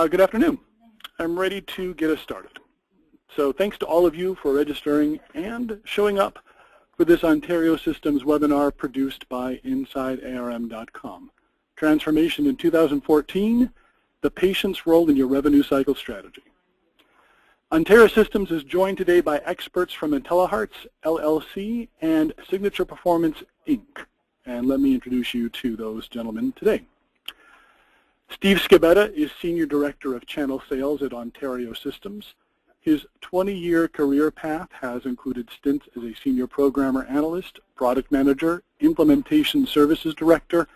Good afternoon. I'm ready to get us started. So thanks to all of you for registering and showing up for this Ontario Systems webinar produced by InsideARM.com. Transformation in 2014, the patient's role in your revenue cycle strategy. Ontario Systems is joined today by experts from IntelliHARTx, LLC, and Signature Performance, Inc. And let me introduce you to those gentlemen today. Steve Scibetta is Senior Director of Channel Sales at Ontario Systems. His 20-year career path has included stints as a Senior Programmer Analyst, Product Manager, Implementation Services Director,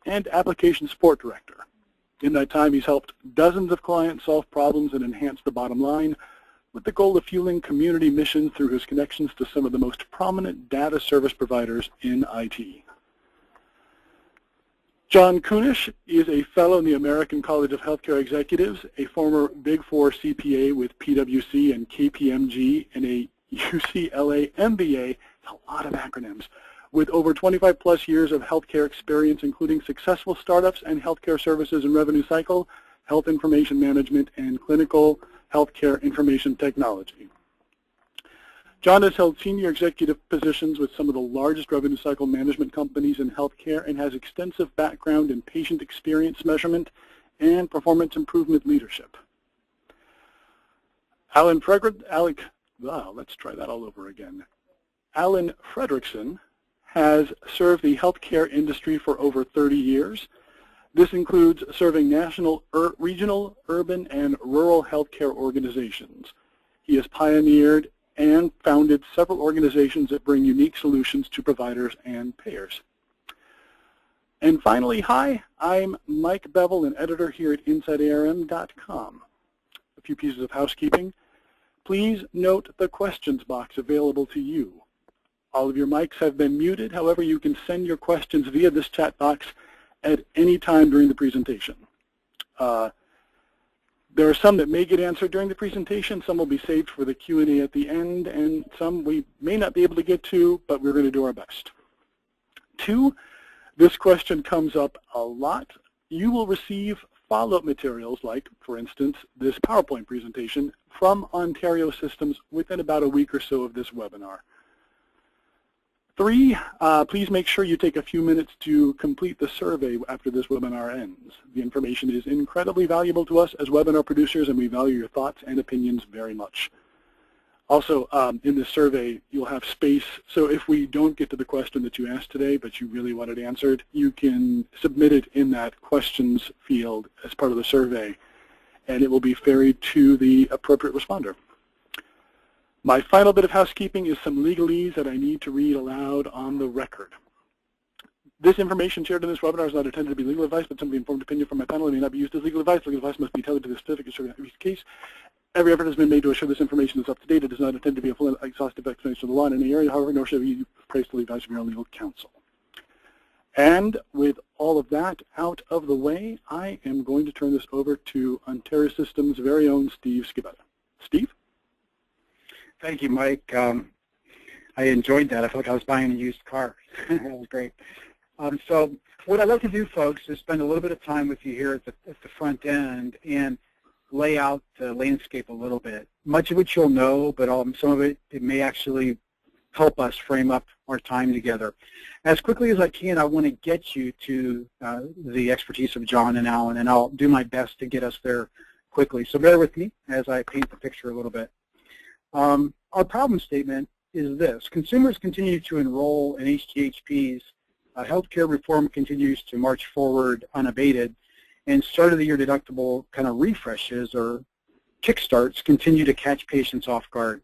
and Application Support Director. In that time, he's helped dozens of clients solve problems and enhance the bottom line with the goal of fueling community missions through his connections to some of the most prominent data service providers in IT. John Kunysz is a fellow in the American College of Healthcare Executives, a former Big Four CPA with PwC and KPMG, and a UCLA MBA, a lot of acronyms, with over 25 plus years of healthcare experience, including successful startups and healthcare services and revenue cycle, health information management, and clinical healthcare information technology. John has held senior executive positions with some of the largest revenue cycle management companies in healthcare and has extensive background in patient experience measurement and performance improvement leadership. Alan Fredrickson has served the healthcare industry for over 30 years. This includes serving national, regional, urban, and rural healthcare organizations. He has pioneered and founded several organizations that bring unique solutions to providers and payers. And finally, hi, I'm Mike Bevel, an editor here at InsideARM.com. A few pieces of housekeeping. Please note the questions box available to you. All of your mics have been muted. However, you can send your questions via this chat box at any time during the presentation. There are some that may get answered during the presentation, some will be saved for the Q&A at the end, and some we may not be able to get to, but we're going to do our best. 2, this question comes up a lot. You will receive follow-up materials like, for instance, this PowerPoint presentation from Ontario Systems within about a week or so of this webinar. 3, please make sure you take a few minutes to complete the survey after this webinar ends. The information is incredibly valuable to us as webinar producers, and we value your thoughts and opinions very much. Also, in this survey, you'll have space, so if we don't get to the question that you asked today, but you really want it answered, you can submit it in that questions field as part of the survey, and it will be ferried to the appropriate responder. My final bit of housekeeping is some legalese that I need to read aloud on the record. This information shared in this webinar is not intended to be legal advice, but simply informed opinion from my panel and may not be used as legal advice. Legal advice must be tailored to the specific case. Every effort has been made to assure this information is up to date. It does not intend to be a full exhaustive explanation of the law in any area, however, nor should you praise the advice of your own legal counsel. And with all of that out of the way, I am going to turn this over to Ontario Systems' very own Steve Scibetta. Steve? Thank you, Mike. I enjoyed that. I felt like I was buying a used car. That was great. So what I'd like to do, folks, is spend a little bit of time with you here at the front end and lay out the landscape a little bit. Much of it you'll know, but some of it may actually help us frame up our time together. As quickly as I can, I want to get you to the expertise of John and Alan, and I'll do my best to get us there quickly. So bear with me as I paint the picture a little bit. Our problem statement is this. Consumers continue to enroll in HTHPs. Healthcare reform continues to march forward unabated. And start-of-the-year deductible kind of refreshes or kickstarts continue to catch patients off guard.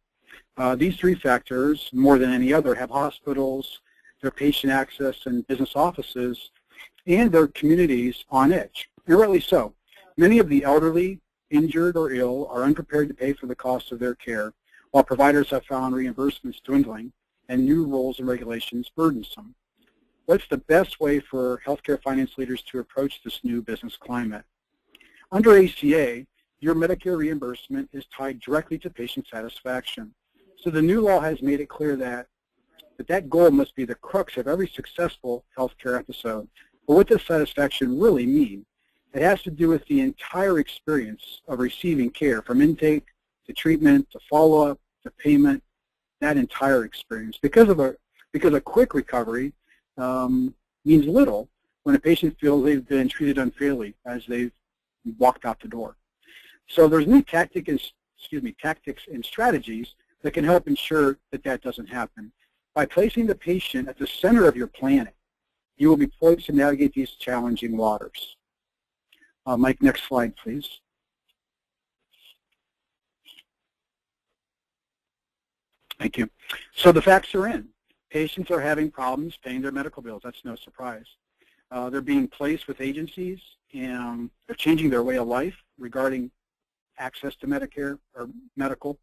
These 3 factors, more than any other, have hospitals, their patient access and business offices, and their communities on edge. And rightly so. Many of the elderly, injured, or ill are unprepared to pay for the cost of their care, while providers have found reimbursements dwindling and new rules and regulations burdensome. What's the best way for healthcare finance leaders to approach this new business climate? Under ACA, your Medicare reimbursement is tied directly to patient satisfaction. So the new law has made it clear that goal must be the crux of every successful healthcare episode. But what does satisfaction really mean? It has to do with the entire experience of receiving care, from intake to treatment to follow-up to payment, that entire experience. Because a quick recovery means little when a patient feels they've been treated unfairly as they've walked out the door. So there's new tactics and strategies that can help ensure that that doesn't happen. By placing the patient at the center of your planning, you will be poised to navigate these challenging waters. Mike, next slide, please. Thank you. So the facts are in. Patients are having problems paying their medical bills. That's no surprise. They're being placed with agencies, and they're changing their way of life regarding access to Medicare or medical,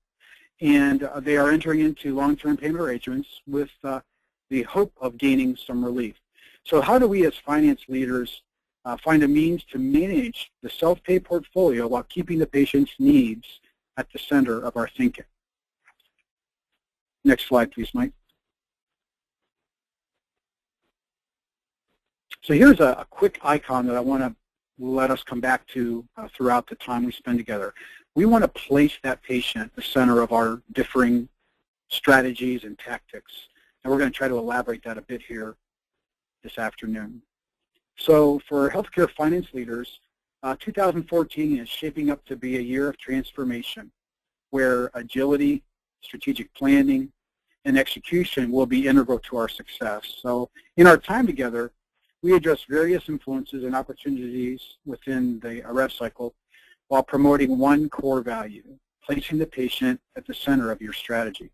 and they are entering into long-term payment arrangements with the hope of gaining some relief. So how do we as finance leaders find a means to manage the self-pay portfolio while keeping the patient's needs at the center of our thinking? Next slide, please, Mike. So here's a quick icon that I want to let us come back to throughout the time we spend together. We want to place that patient at the center of our differing strategies and tactics. And we're going to try to elaborate that a bit here this afternoon. So for healthcare finance leaders, 2014 is shaping up to be a year of transformation, where agility, strategic planning, and execution will be integral to our success. So in our time together, we address various influences and opportunities within the rev cycle while promoting one core value, placing the patient at the center of your strategy.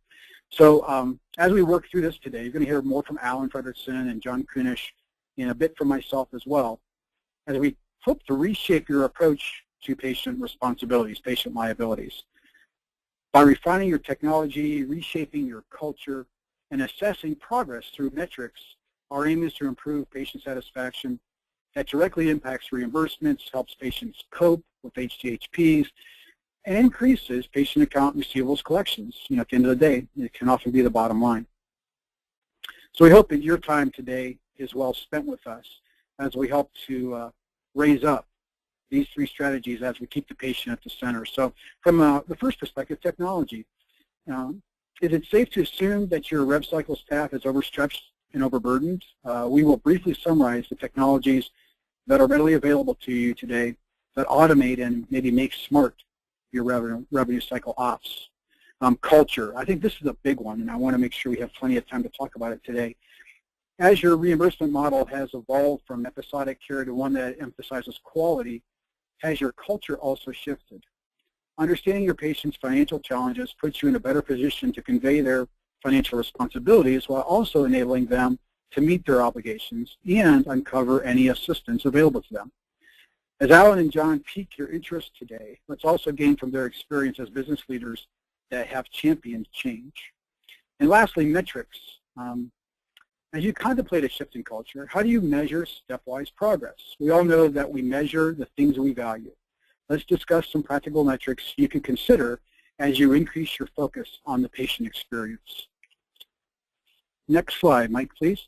So as we work through this today, you're going to hear more from Alan Fredrickson and John Kunysz, and a bit from myself as well, as we hope to reshape your approach to patient responsibilities, patient liabilities. By refining your technology, reshaping your culture, and assessing progress through metrics, our aim is to improve patient satisfaction that directly impacts reimbursements, helps patients cope with HDHPs, and increases patient account receivables collections. At the end of the day, it can often be the bottom line. So we hope that your time today is well spent with us as we help to raise up these three strategies as we keep the patient at the center. So from the first perspective, technology. Is it safe to assume that your rev cycle staff is overstretched and overburdened? We will briefly summarize the technologies that are readily available to you today that automate and maybe make smart your revenue cycle ops. Culture. I think this is a big one, and I want to make sure we have plenty of time to talk about it today. As your reimbursement model has evolved from episodic care to one that emphasizes quality, has your culture also shifted? Understanding your patient's financial challenges puts you in a better position to convey their financial responsibilities while also enabling them to meet their obligations and uncover any assistance available to them. As Alan and John pique your interest today, let's also gain from their experience as business leaders that have championed change. And lastly, metrics. As you contemplate a shift in culture, how do you measure stepwise progress? We all know that we measure the things we value. Let's discuss some practical metrics you can consider as you increase your focus on the patient experience. Next slide, Mike, please.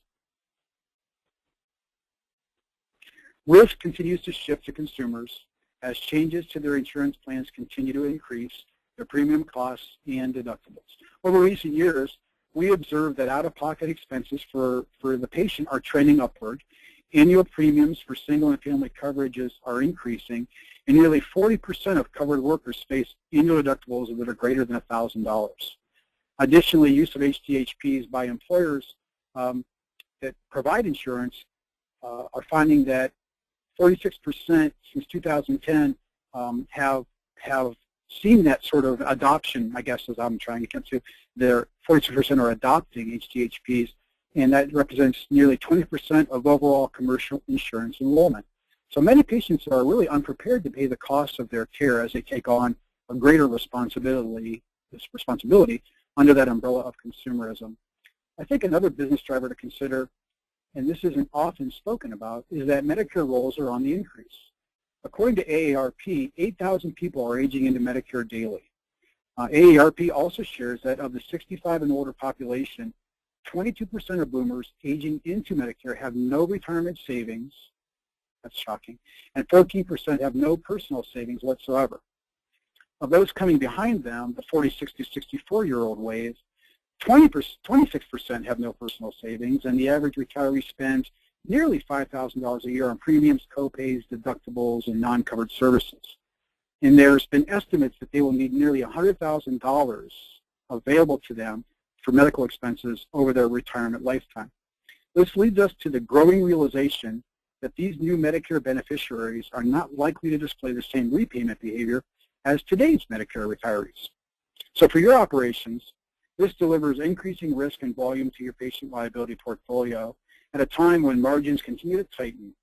Risk continues to shift to consumers as changes to their insurance plans continue to increase their premium costs and deductibles. Over recent years, we observed that out-of-pocket expenses for the patient are trending upward. Annual premiums for single and family coverages are increasing, and nearly 40% of covered workers face annual deductibles that are greater than $1,000. Additionally, use of HDHPs by employers that provide insurance are finding that 46% since 2010 have seen that sort of adoption, I guess, as I'm trying to get to. Their 42% are adopting HDHPs, and that represents nearly 20% of overall commercial insurance enrollment. So many patients are really unprepared to pay the cost of their care as they take on a greater responsibility under that umbrella of consumerism. I think another business driver to consider, and this isn't often spoken about, is that Medicare rolls are on the increase. According to AARP, 8,000 people are aging into Medicare daily. AARP also shares that of the 65 and older population, 22% of boomers aging into Medicare have no retirement savings, That's shocking. And 14% have no personal savings whatsoever. Of those coming behind them, the 46 to 64-year-old wave, 26% have no personal savings, and the average retiree spends nearly $5,000 a year on premiums, copays, deductibles, and non-covered services. And there's been estimates that they will need nearly $100,000 available to them for medical expenses over their retirement lifetime. This leads us to the growing realization that these new Medicare beneficiaries are not likely to display the same repayment behavior as today's Medicare retirees. So for your operations, this delivers increasing risk and volume to your patient liability portfolio at a time when margins continue to tighten.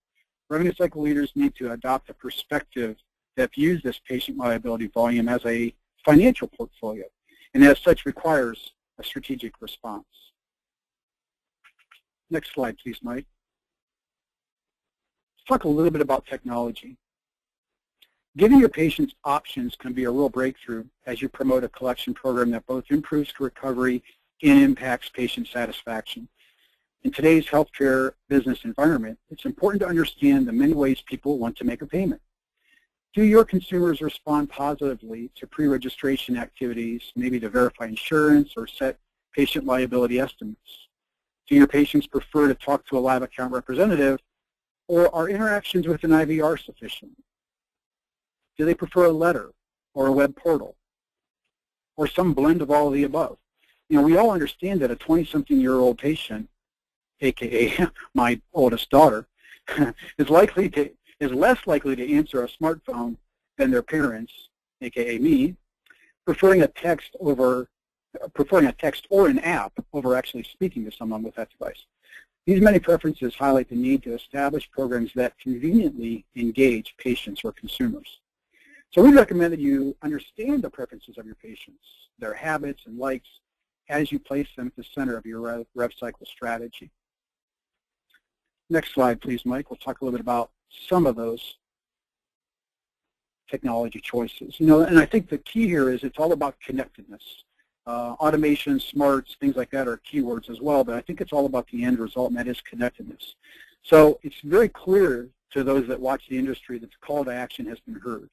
Revenue cycle leaders need to adopt a perspective that views this patient liability volume as a financial portfolio, and as such requires a strategic response. Next slide, please, Mike. Let's talk a little bit about technology. Giving your patients options can be a real breakthrough as you promote a collection program that both improves recovery and impacts patient satisfaction. In today's healthcare business environment, it's important to understand the many ways people want to make a payment. Do your consumers respond positively to pre-registration activities, maybe to verify insurance or set patient liability estimates? Do your patients prefer to talk to a live account representative, or are interactions with an IVR sufficient? Do they prefer a letter or a web portal, or some blend of all of the above? You know, we all understand that a 20-something-year-old patient, aka my oldest daughter, is less likely to answer a smartphone than their parents, aka me, preferring a text or an app over actually speaking to someone with that device. These many preferences highlight the need to establish programs that conveniently engage patients or consumers. So we recommend that you understand the preferences of your patients, their habits and likes, as you place them at the center of your rev cycle strategy. Next slide, please, Mike. We'll talk a little bit about some of those technology choices. You know, and I think the key here is it's all about connectedness. Automation, smarts, things like that are keywords as well, but I think it's all about the end result, and that is connectedness. So it's very clear to those that watch the industry that the call to action has been heard.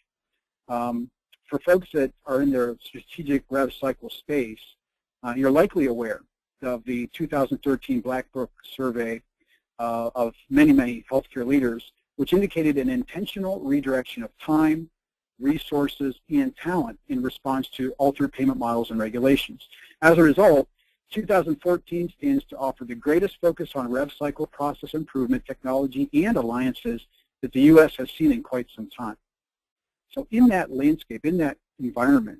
For folks that are in their strategic rev cycle space, you're likely aware of the 2013 Black Book survey of many, many healthcare leaders, which indicated an intentional redirection of time, resources, and talent in response to altered payment models and regulations. As a result, 2014 stands to offer the greatest focus on rev cycle process improvement, technology, and alliances that the U.S. has seen in quite some time. So in that landscape, in that environment,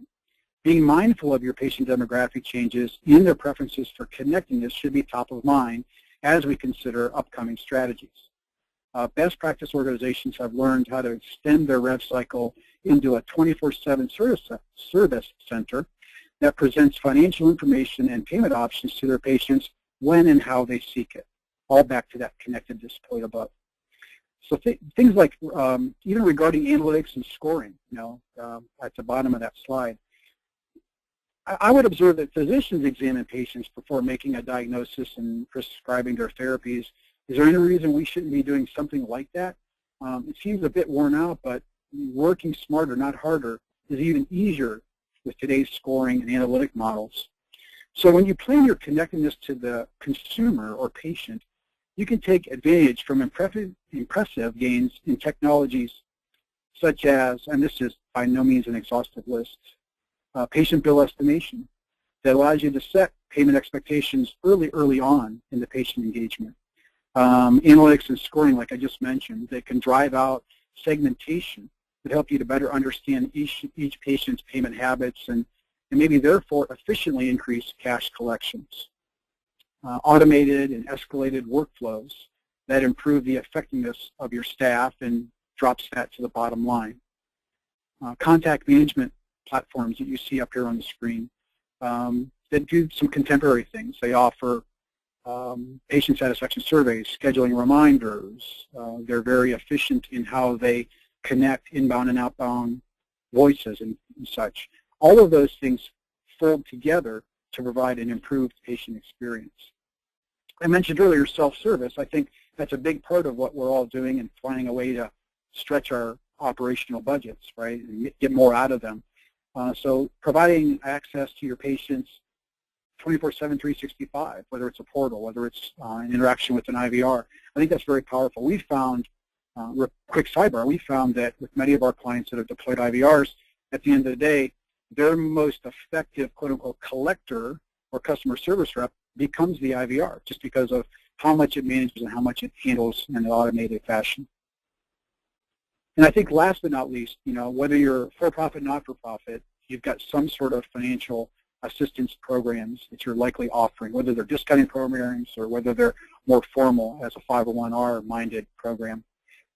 being mindful of your patient demographic changes and their preferences for connectedness should be top of mind as we consider upcoming strategies. Best practice organizations have learned how to extend their rev cycle into a 24/7 service center that presents financial information and payment options to their patients when and how they seek it, all back to that connectedness point above. So things like even regarding analytics and scoring, you know, at the bottom of that slide, I would observe that physicians examine patients before making a diagnosis and prescribing their therapies. Is there any reason we shouldn't be doing something like that? It seems a bit worn out, but working smarter, not harder, is even easier with today's scoring and analytic models. So when you plan your connectedness to the consumer or patient, you can take advantage from impressive gains in technologies such as, and this is by no means an exhaustive list, patient bill estimation that allows you to set payment expectations early on in the patient engagement. Analytics and scoring, like I just mentioned, that can drive out segmentation that help you to better understand each patient's payment habits and maybe therefore efficiently increase cash collections. Automated and escalated workflows that improve the effectiveness of your staff and drops that to the bottom line. Contact management platforms that you see up here on the screen that do some contemporary things. They offer patient satisfaction surveys, scheduling reminders. They're very efficient in how they connect inbound and outbound voices and such. All of those things fold together to provide an improved patient experience. I mentioned earlier self-service. I think that's a big part of what we're all doing and finding a way to stretch our operational budgets, right, and get more out of them. So providing access to your patients 24/7, 365, whether it's a portal, whether it's an interaction with an IVR, I think that's very powerful. We found, quick sidebar, we found that with many of our clients that have deployed IVRs, at the end of the day, their most effective, quote-unquote, collector or customer service rep becomes the IVR, just because of how much it manages and how much it handles in an automated fashion. And I think last but not least, whether you're for-profit, not-for-profit, you've got some sort of financial assistance programs that you're likely offering, whether they're discounting programs or whether they're more formal as a 501R minded program.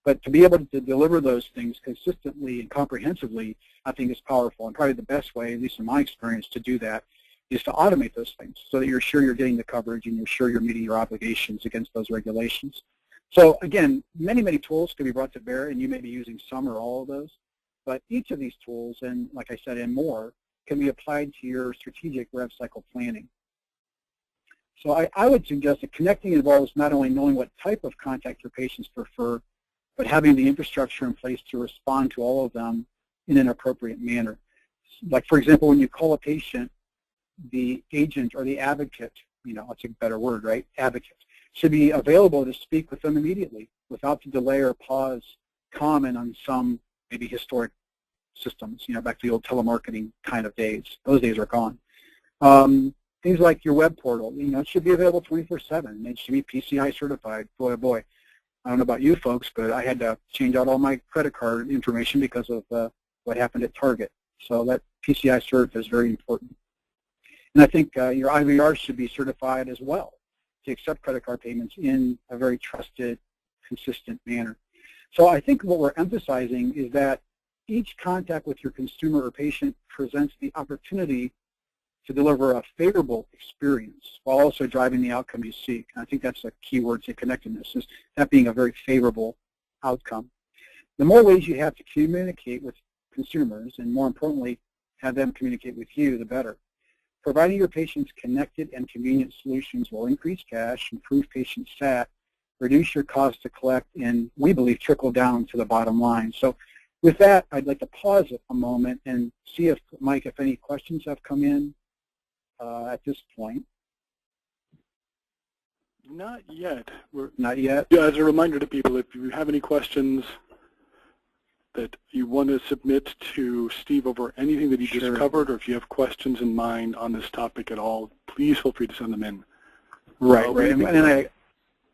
But to be able to deliver those things consistently and comprehensively, I think is powerful. And probably the best way, at least in my experience, to do that is to automate those things so that you're sure you're getting the coverage and you're sure you're meeting your obligations against those regulations. So again, many, many tools can be brought to bear, and you may be using some or all of those. But each of these tools, and like I said, and more, can be applied to your strategic rev cycle planning. So I would suggest that connecting involves not only knowing what type of contact your patients prefer, but having the infrastructure in place to respond to all of them in an appropriate manner. Like, for example, when you call a patient, the agent or the advocate, that's a better word, right? Advocate should be available to speak with them immediately without the delay or pause common on some maybe historic systems, back to the old telemarketing kind of days. Those days are gone. Things like your web portal, it should be available 24/7. It should be PCI certified. Boy, oh boy. I don't know about you folks, but I had to change out all my credit card information because of what happened at Target. So that PCI cert is very important. And I think your IVR should be certified as well to accept credit card payments in a very trusted, consistent manner. So I think what we're emphasizing is that each contact with your consumer or patient presents the opportunity to deliver a favorable experience while also driving the outcome you seek. And I think that's a key word to connectedness, is that being a very favorable outcome. The more ways you have to communicate with consumers, and more importantly, have them communicate with you, the better. Providing your patients connected and convenient solutions will increase cash, improve patient sat, reduce your cost to collect, and we believe trickle down to the bottom line. So with that, I'd like to pause it a moment and see if, Mike, if any questions have come in at this point. Not yet. Not yet? Yeah, as a reminder to people, if you have any questions that you want to submit to Steve over anything that he just covered, or if you have questions in mind on this topic at all, please feel free to send them in. Right.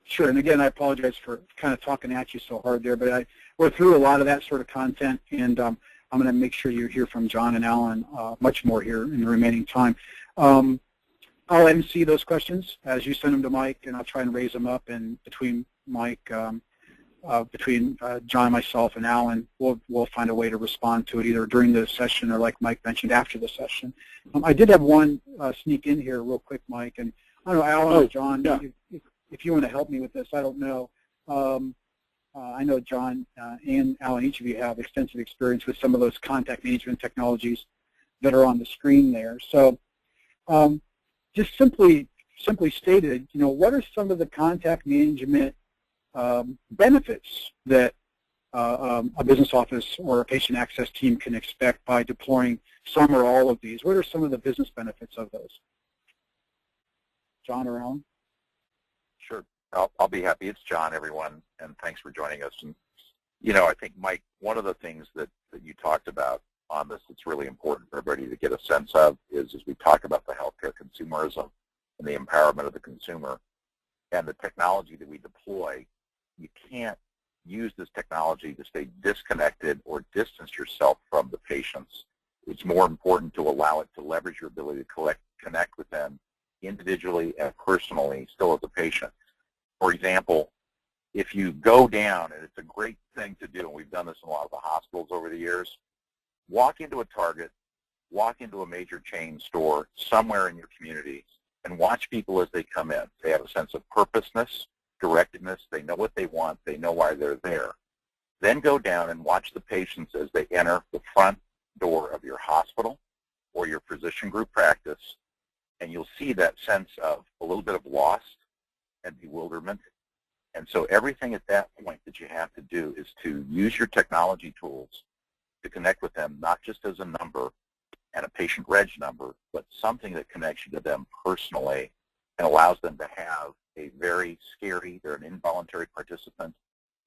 Sure, and again, I apologize for kind of talking at you so hard there, but we're through a lot of that sort of content, and I'm going to make sure you hear from John and Alan much more here in the remaining time. I'll MC those questions as you send them to Mike, and I'll try and raise them up, and between Mike, between John, myself, and Alan, we'll find a way to respond to it either during the session or, like Mike mentioned, after the session. I did have one sneak in here real quick, Mike, and I don't know, Alan or John, yeah. if you want to help me with this, I don't know. I know John and Alan, each of you have extensive experience with some of those contact management technologies that are on the screen there. So just simply stated, what are some of the contact management benefits that a business office or a patient access team can expect by deploying some or all of these? What are some of the business benefits of those? John or Alan? Sure. I'll be happy. It's John, everyone, and thanks for joining us. And, I think, Mike, one of the things that you talked about on this that's really important for everybody to get a sense of is, as we talk about the healthcare consumerism and the empowerment of the consumer and the technology that we deploy, you can't use this technology to stay disconnected or distance yourself from the patients. It's more important to allow it to leverage your ability to connect with them individually and personally, still as a patient. For example, if you go down, and it's a great thing to do, and we've done this in a lot of the hospitals over the years, walk into a Target, walk into a major chain store somewhere in your community, and watch people as they come in. They have a sense of purposeness, directedness, they know what they want, they know why they're there. Then go down and watch the patients as they enter the front door of your hospital or your physician group practice, and you'll see that sense of a little bit of loss and bewilderment And so everything at that point that you have to do is to use your technology tools to connect with them, not just as a number and a patient reg number, but something that connects you to them personally and allows them to have a very scary, they're an involuntary participant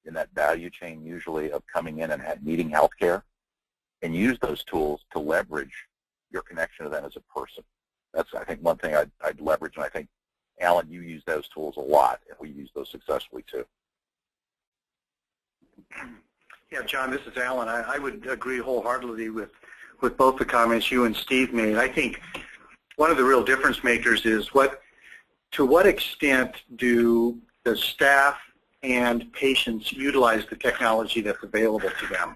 in that value chain usually of coming in and needing health care, and use those tools to leverage your connection to them as a person. That's, I think, one thing I'd leverage, and I think, Alan, you use those tools a lot, and we use those successfully too. Yeah, John, this is Alan. I would agree wholeheartedly with both the comments you and Steve made. I think one of the real difference makers is to what extent do the staff and patients utilize the technology that's available to them.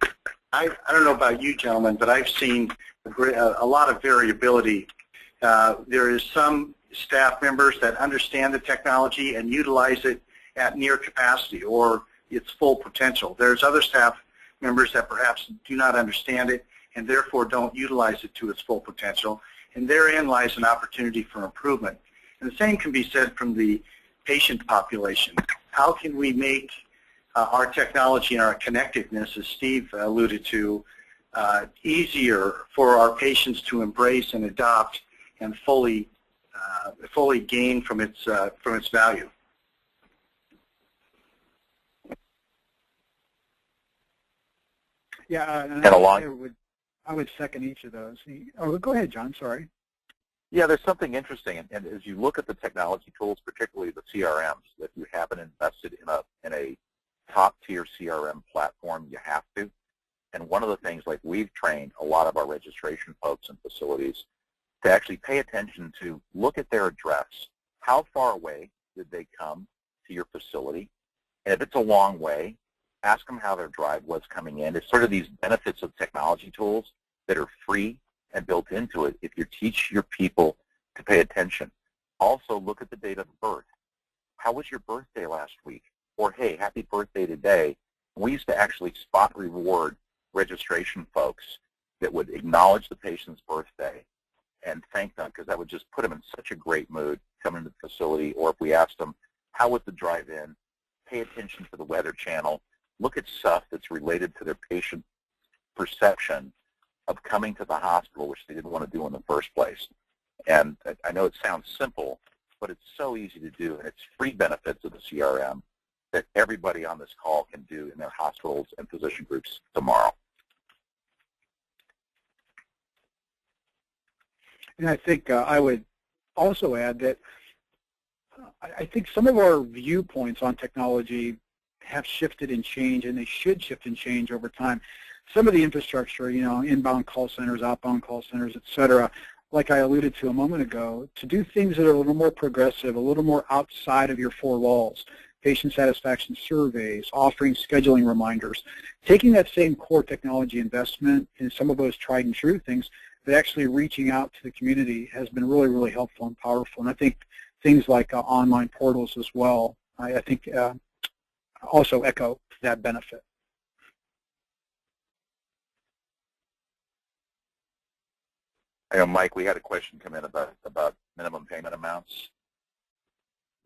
I don't know about you gentlemen, but I've seen a lot of variability. There is some staff members that understand the technology and utilize it at near capacity or its full potential. There's other staff members that perhaps do not understand it and therefore don't utilize it to its full potential, and therein lies an opportunity for improvement. And the same can be said from the patient population. How can we make our technology and our connectedness, as Steve alluded to, easier for our patients to embrace and adopt and fully gain from its value? Yeah, and I would second each of those. Oh, go ahead, John. Sorry. Yeah, there's something interesting, and as you look at the technology tools, particularly the CRMs, if you haven't invested in a top-tier CRM platform, you have to. And one of the things, like we've trained a lot of our registration folks and facilities to actually pay attention to look at their address. How far away did they come to your facility? And if it's a long way, ask them how their drive was coming in. It's sort of these benefits of technology tools that are free and built into it if you teach your people to pay attention. Also, look at the date of birth. How was your birthday last week? Or, hey, happy birthday today. We used to actually spot reward registration folks that would acknowledge the patient's birthday and thank them, because that would just put them in such a great mood coming to the facility. Or if we asked them, how was the drive-in? Pay attention to the Weather Channel. Look at stuff that's related to their patient perception of coming to the hospital, which they didn't want to do in the first place. And I know it sounds simple, but it's so easy to do, and it's free benefits of the CRM that everybody on this call can do in their hospitals and physician groups tomorrow. And I think I would also add that I think some of our viewpoints on technology have shifted and changed, and they should shift and change over time. Some of the infrastructure, inbound call centers, outbound call centers, et cetera, like I alluded to a moment ago, to do things that are a little more progressive, a little more outside of your four walls, patient satisfaction surveys, offering scheduling reminders, taking that same core technology investment in some of those tried and true things, but actually reaching out to the community has been really, really helpful and powerful. And I think things like online portals as well, I think also echo that benefit. I know, Mike, we had a question come in about minimum payment amounts.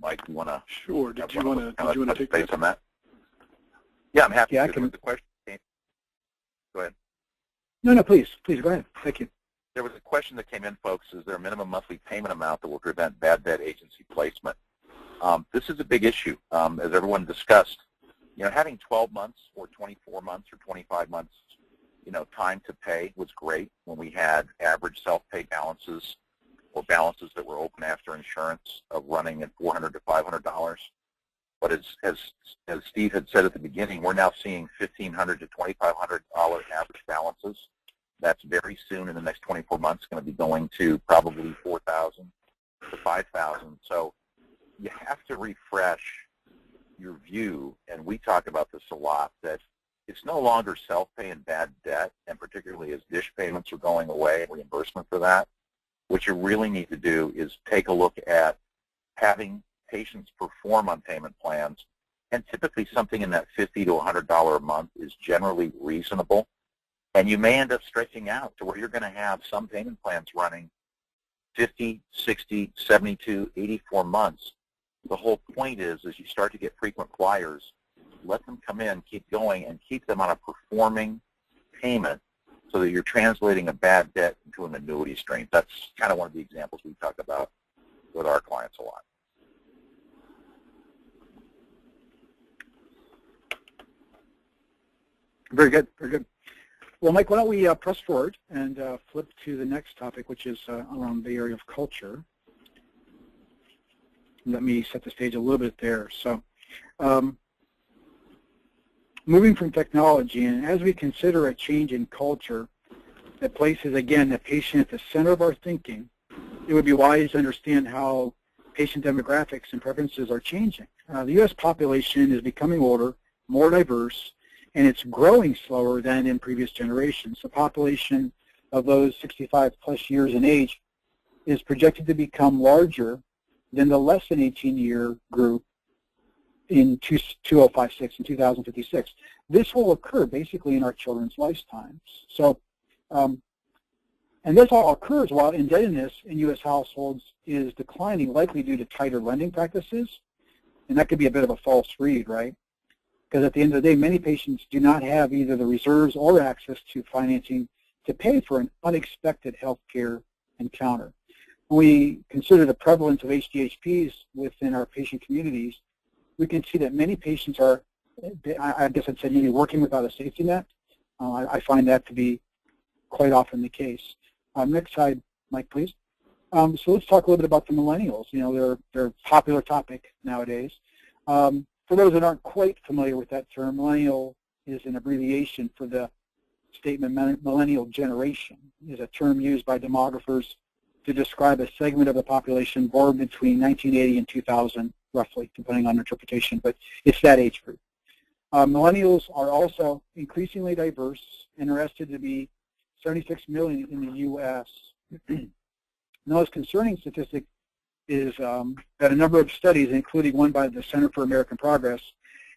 Mike, you want to? Sure. Did you want to take base on that? Yeah, I'm happy. Yeah, to. The question came. Go ahead. No, please go ahead. Thank you. There was a question that came in, folks. Is there a minimum monthly payment amount that will prevent bad debt agency placement? This is a big issue, as everyone discussed. Having 12 months or 24 months or 25 months, time to pay was great when we had average self-pay balances or balances that were open after insurance of running at $400 to $500. But as Steve had said at the beginning, we're now seeing $1,500 to $2,500 average balances. That's very soon in the next 24 months going to be going to probably $4,000 to $5,000. So you have to refresh your view, and we talk about this a lot, that it's no longer self-pay and bad debt, and particularly as DISH payments are going away, reimbursement for that. What you really need to do is take a look at having patients perform on payment plans, and typically something in that $50 to $100 a month is generally reasonable, and you may end up stretching out to where you're going to have some payment plans running 50, 60, 72, 84 months, the whole point is you start to get frequent flyers, let them come in, keep going, and keep them on a performing payment so that you're translating a bad debt into an annuity stream. That's kind of one of the examples we talk about with our clients a lot. Very good, very good. Well, Mike, why don't we press forward and flip to the next topic, which is around the area of culture. Let me set the stage a little bit there. So, moving from technology, and as we consider a change in culture that places, again, the patient at the center of our thinking, it would be wise to understand how patient demographics and preferences are changing. The U.S. population is becoming older, more diverse, and it's growing slower than in previous generations. The population of those 65 plus years in age is projected to become larger than the less than 18-year group in 2056 and 2056. This will occur basically in our children's lifetimes. So, and this all occurs while indebtedness in U.S. households is declining, likely due to tighter lending practices, and that could be a bit of a false read, right? Because at the end of the day, many patients do not have either the reserves or access to financing to pay for an unexpected health care encounter. When we consider the prevalence of HDHPs within our patient communities, we can see that many patients are, I guess I'd say, maybe working without a safety net. I find that to be quite often the case. Next slide, Mike, please. So let's talk a little bit about the millennials. You know, they're a popular topic nowadays. For those that aren't quite familiar with that term, millennial is an abbreviation for the statement millennial generation. It is a term used by demographers to describe a segment of the population born between 1980 and 2000, roughly, depending on interpretation, but it's that age group. Millennials are also increasingly diverse and are estimated to be 76 million in the U.S. The most concerning statistic is that a number of studies, including one by the Center for American Progress,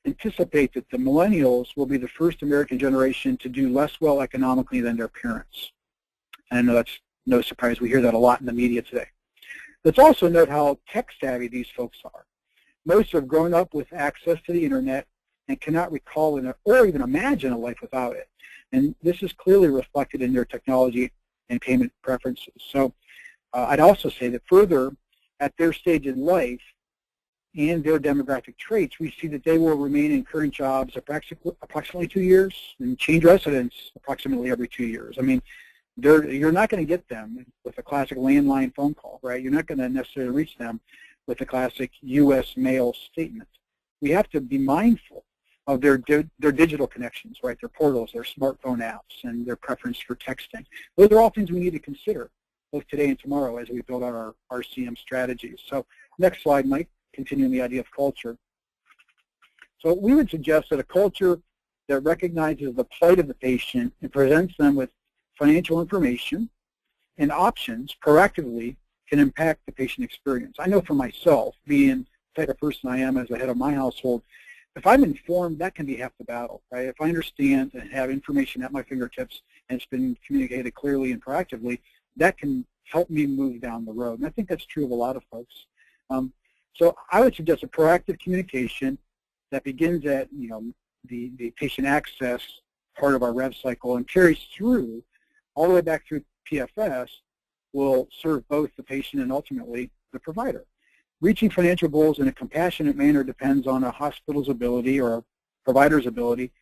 anticipate that the millennials will be the first American generation to do less well economically than their parents. And I know that's no surprise. We hear that a lot in the media today. Let's also note how tech-savvy these folks are. Most have grown up with access to the Internet and cannot recall or even imagine a life without it. And this is clearly reflected in their technology and payment preferences. So I'd also say that further, at their stage in life and their demographic traits, we see that they will remain in current jobs approximately 2 years and change residence approximately every 2 years. I mean, you're not going to get them with a classic landline phone call, right? You're not going to necessarily reach them with a classic U.S. mail statement. We have to be mindful of their digital connections, right? Their portals, their smartphone apps, and their preference for texting. Those are all things we need to consider both today and tomorrow as we build out our RCM strategies. So next slide, Mike, continuing the idea of culture. So we would suggest that a culture that recognizes the plight of the patient and presents them with financial information and options proactively can impact the patient experience. I know for myself, being the type of person I am as the head of my household, if I'm informed, that can be half the battle, right? If I understand and have information at my fingertips and it's been communicated clearly and proactively, that can help me move down the road. And I think that's true of a lot of folks. So I would suggest a proactive communication that begins at, you know, the patient access part of our rev cycle and carries through all the way back through PFS will serve both the patient and ultimately the provider. Reaching financial goals in a compassionate manner depends on a hospital's ability or a provider's ability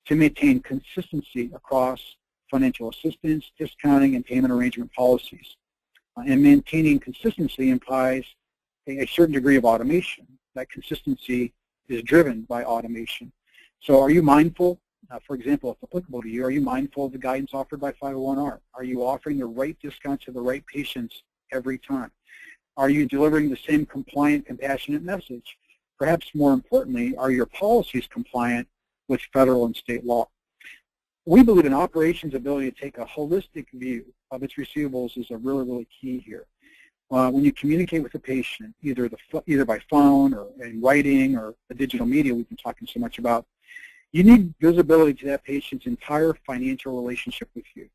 to maintain consistency across financial assistance, discounting, and payment arrangement policies. And maintaining consistency implies a certain degree of automation. That consistency is driven by automation. So are you mindful, for example, if applicable to you, are you mindful of the guidance offered by 501R? Are you offering the right discount to the right patients every time? Are you delivering the same compliant, compassionate message? Perhaps more importantly, are your policies compliant with federal and state law? We believe an operations ability to take a holistic view of its receivables is a really key here. When you communicate with the patient, either by phone or in writing or the digital media we've been talking so much about, you need visibility to that patient's entire financial relationship with you.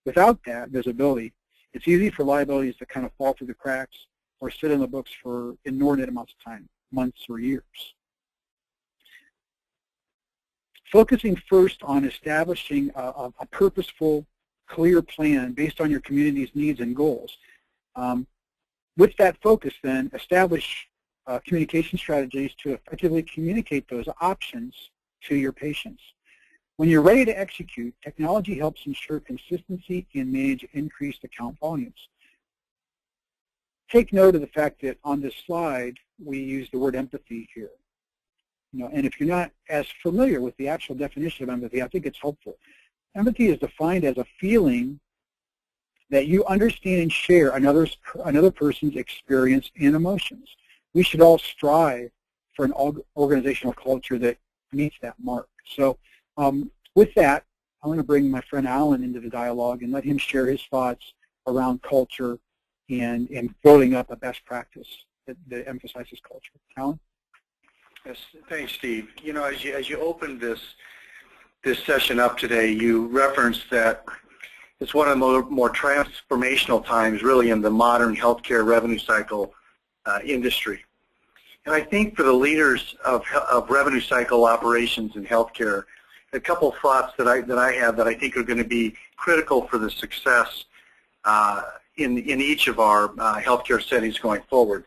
Without that visibility, it's easy for liabilities to kind of fall through the cracks or sit in the books for inordinate amounts of time. months or years. Focusing first on establishing a purposeful, clear plan based on your community's needs and goals. With that focus, then, establish communication strategies to effectively communicate those options to your patients. When you're ready to execute, technology helps ensure consistency and manage increased account volumes. Take note of the fact that on this slide, we use the word empathy here. And if you're not as familiar with the actual definition of empathy, I think it's helpful. Empathy is defined as a feeling that you understand and share another person's experience and emotions. We should all strive for an organizational culture that meets that mark. So with that, I'm going to bring my friend Alan into the dialogue and let him share his thoughts around culture and building up a best practice that emphasizes culture. Alan? Yes, thanks, Steve. As you opened this session up today, you referenced that it's one of the more transformational times, really, in the modern healthcare revenue cycle industry. And I think for the leaders of revenue cycle operations in healthcare, a couple of thoughts that I have that I think are going to be critical for the success in each of our healthcare settings going forward.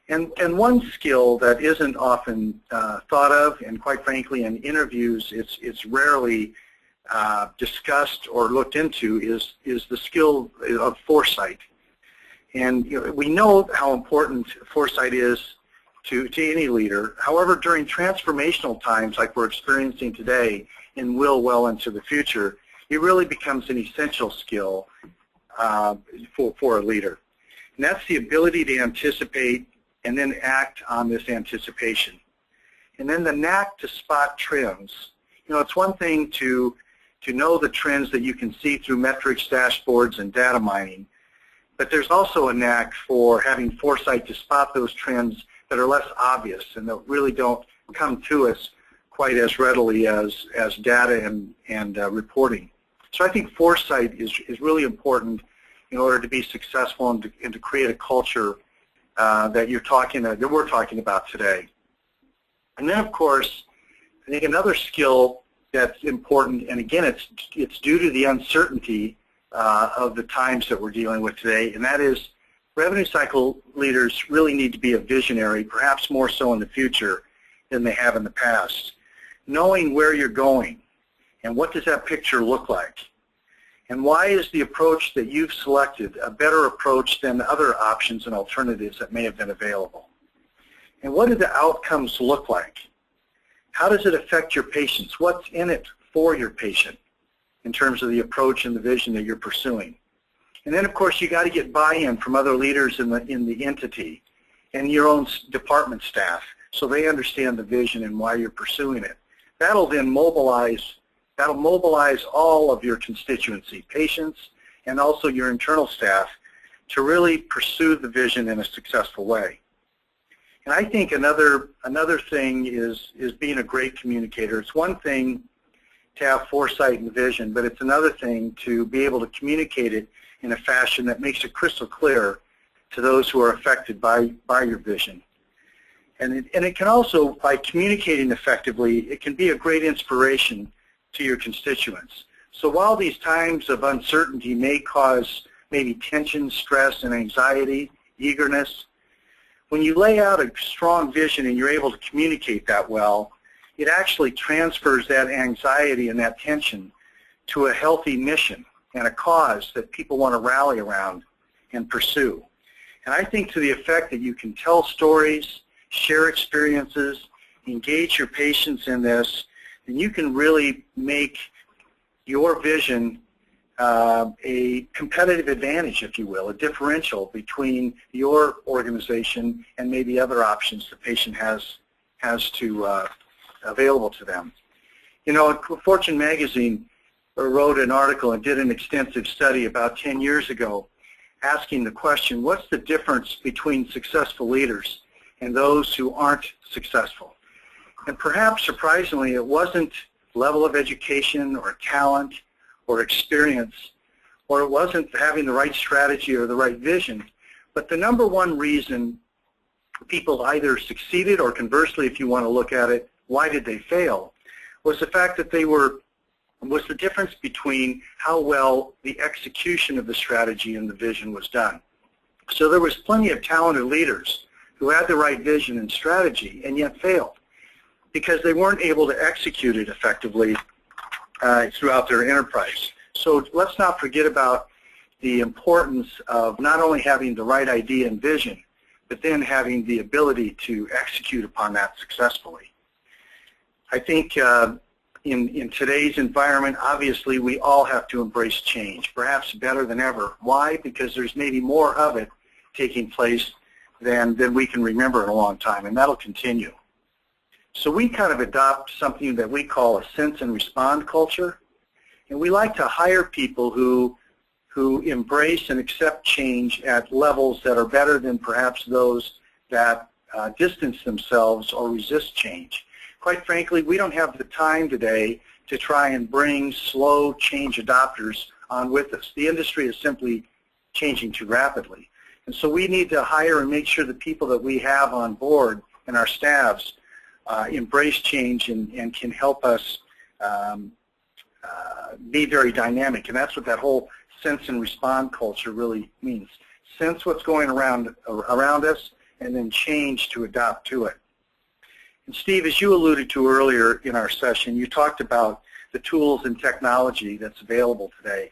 And one skill that isn't often thought of, and quite frankly in interviews it's rarely discussed or looked into, is the skill of foresight. And we know how important foresight is to any leader. However, during transformational times like we're experiencing today and will well into the future, it really becomes an essential skill for a leader. And that's the ability to anticipate and then act on this anticipation. And then the knack to spot trends. It's one thing to know the trends that you can see through metrics, dashboards, and data mining, but there's also a knack for having foresight to spot those trends that are less obvious and that really don't come to us quite as readily as data and reporting. So I think foresight is really important in order to be successful and to create a culture that we're talking about today. And then, of course, I think another skill that's important, and again, it's due to the uncertainty of the times that we're dealing with today, and that is revenue cycle leaders really need to be a visionary, perhaps more so in the future than they have in the past. Knowing where you're going and what does that picture look like, and why is the approach that you've selected a better approach than other options and alternatives that may have been available? And what do the outcomes look like? How does it affect your patients? What's in it for your patient in terms of the approach and the vision that you're pursuing? And then, of course, you got to get buy-in from other leaders in the entity and your own department staff so they understand the vision and why you're pursuing it. That'll then mobilize all of your constituency, patients, and also your internal staff to really pursue the vision in a successful way. And I think another thing is being a great communicator. It's one thing to have foresight and vision, but it's another thing to be able to communicate it in a fashion that makes it crystal clear to those who are affected by your vision. And it can also, by communicating effectively, it can be a great inspiration to your constituents. So while these times of uncertainty may cause maybe tension, stress, and anxiety, eagerness, when you lay out a strong vision and you're able to communicate that well, it actually transfers that anxiety and that tension to a healthy mission and a cause that people want to rally around and pursue. And I think to the effect that you can tell stories, share experiences, engage your patients in this, then you can really make your vision a competitive advantage, if you will, a differential between your organization and maybe other options the patient has available to them. Fortune magazine wrote an article and did an extensive study about 10 years ago asking the question, what's the difference between successful leaders and those who aren't successful? And perhaps surprisingly, it wasn't level of education or talent or experience, or it wasn't having the right strategy or the right vision, but the number one reason people either succeeded or conversely, if you want to look at it, why did they fail, was the fact that was the difference between how well the execution of the strategy and the vision was done. So there was plenty of talented leaders who had the right vision and strategy and yet failed because they weren't able to execute it effectively throughout their enterprise. So let's not forget about the importance of not only having the right idea and vision, but then having the ability to execute upon that successfully. I think in today's environment, obviously we all have to embrace change, perhaps better than ever. Why? Because there's maybe more of it taking place than we can remember in a long time, and that'll continue. So we kind of adopt something that we call a sense and respond culture, and we like to hire people who embrace and accept change at levels that are better than perhaps those that distance themselves or resist change. Quite frankly, we don't have the time today to try and bring slow change adopters on with us. The industry is simply changing too rapidly. And so we need to hire and make sure the people that we have on board and our staffs embrace change and can help us be very dynamic. And that's what that whole sense and respond culture really means. Sense what's going around us and then change to adapt to it. And Steve, as you alluded to earlier in our session, you talked about the tools and technology that's available today.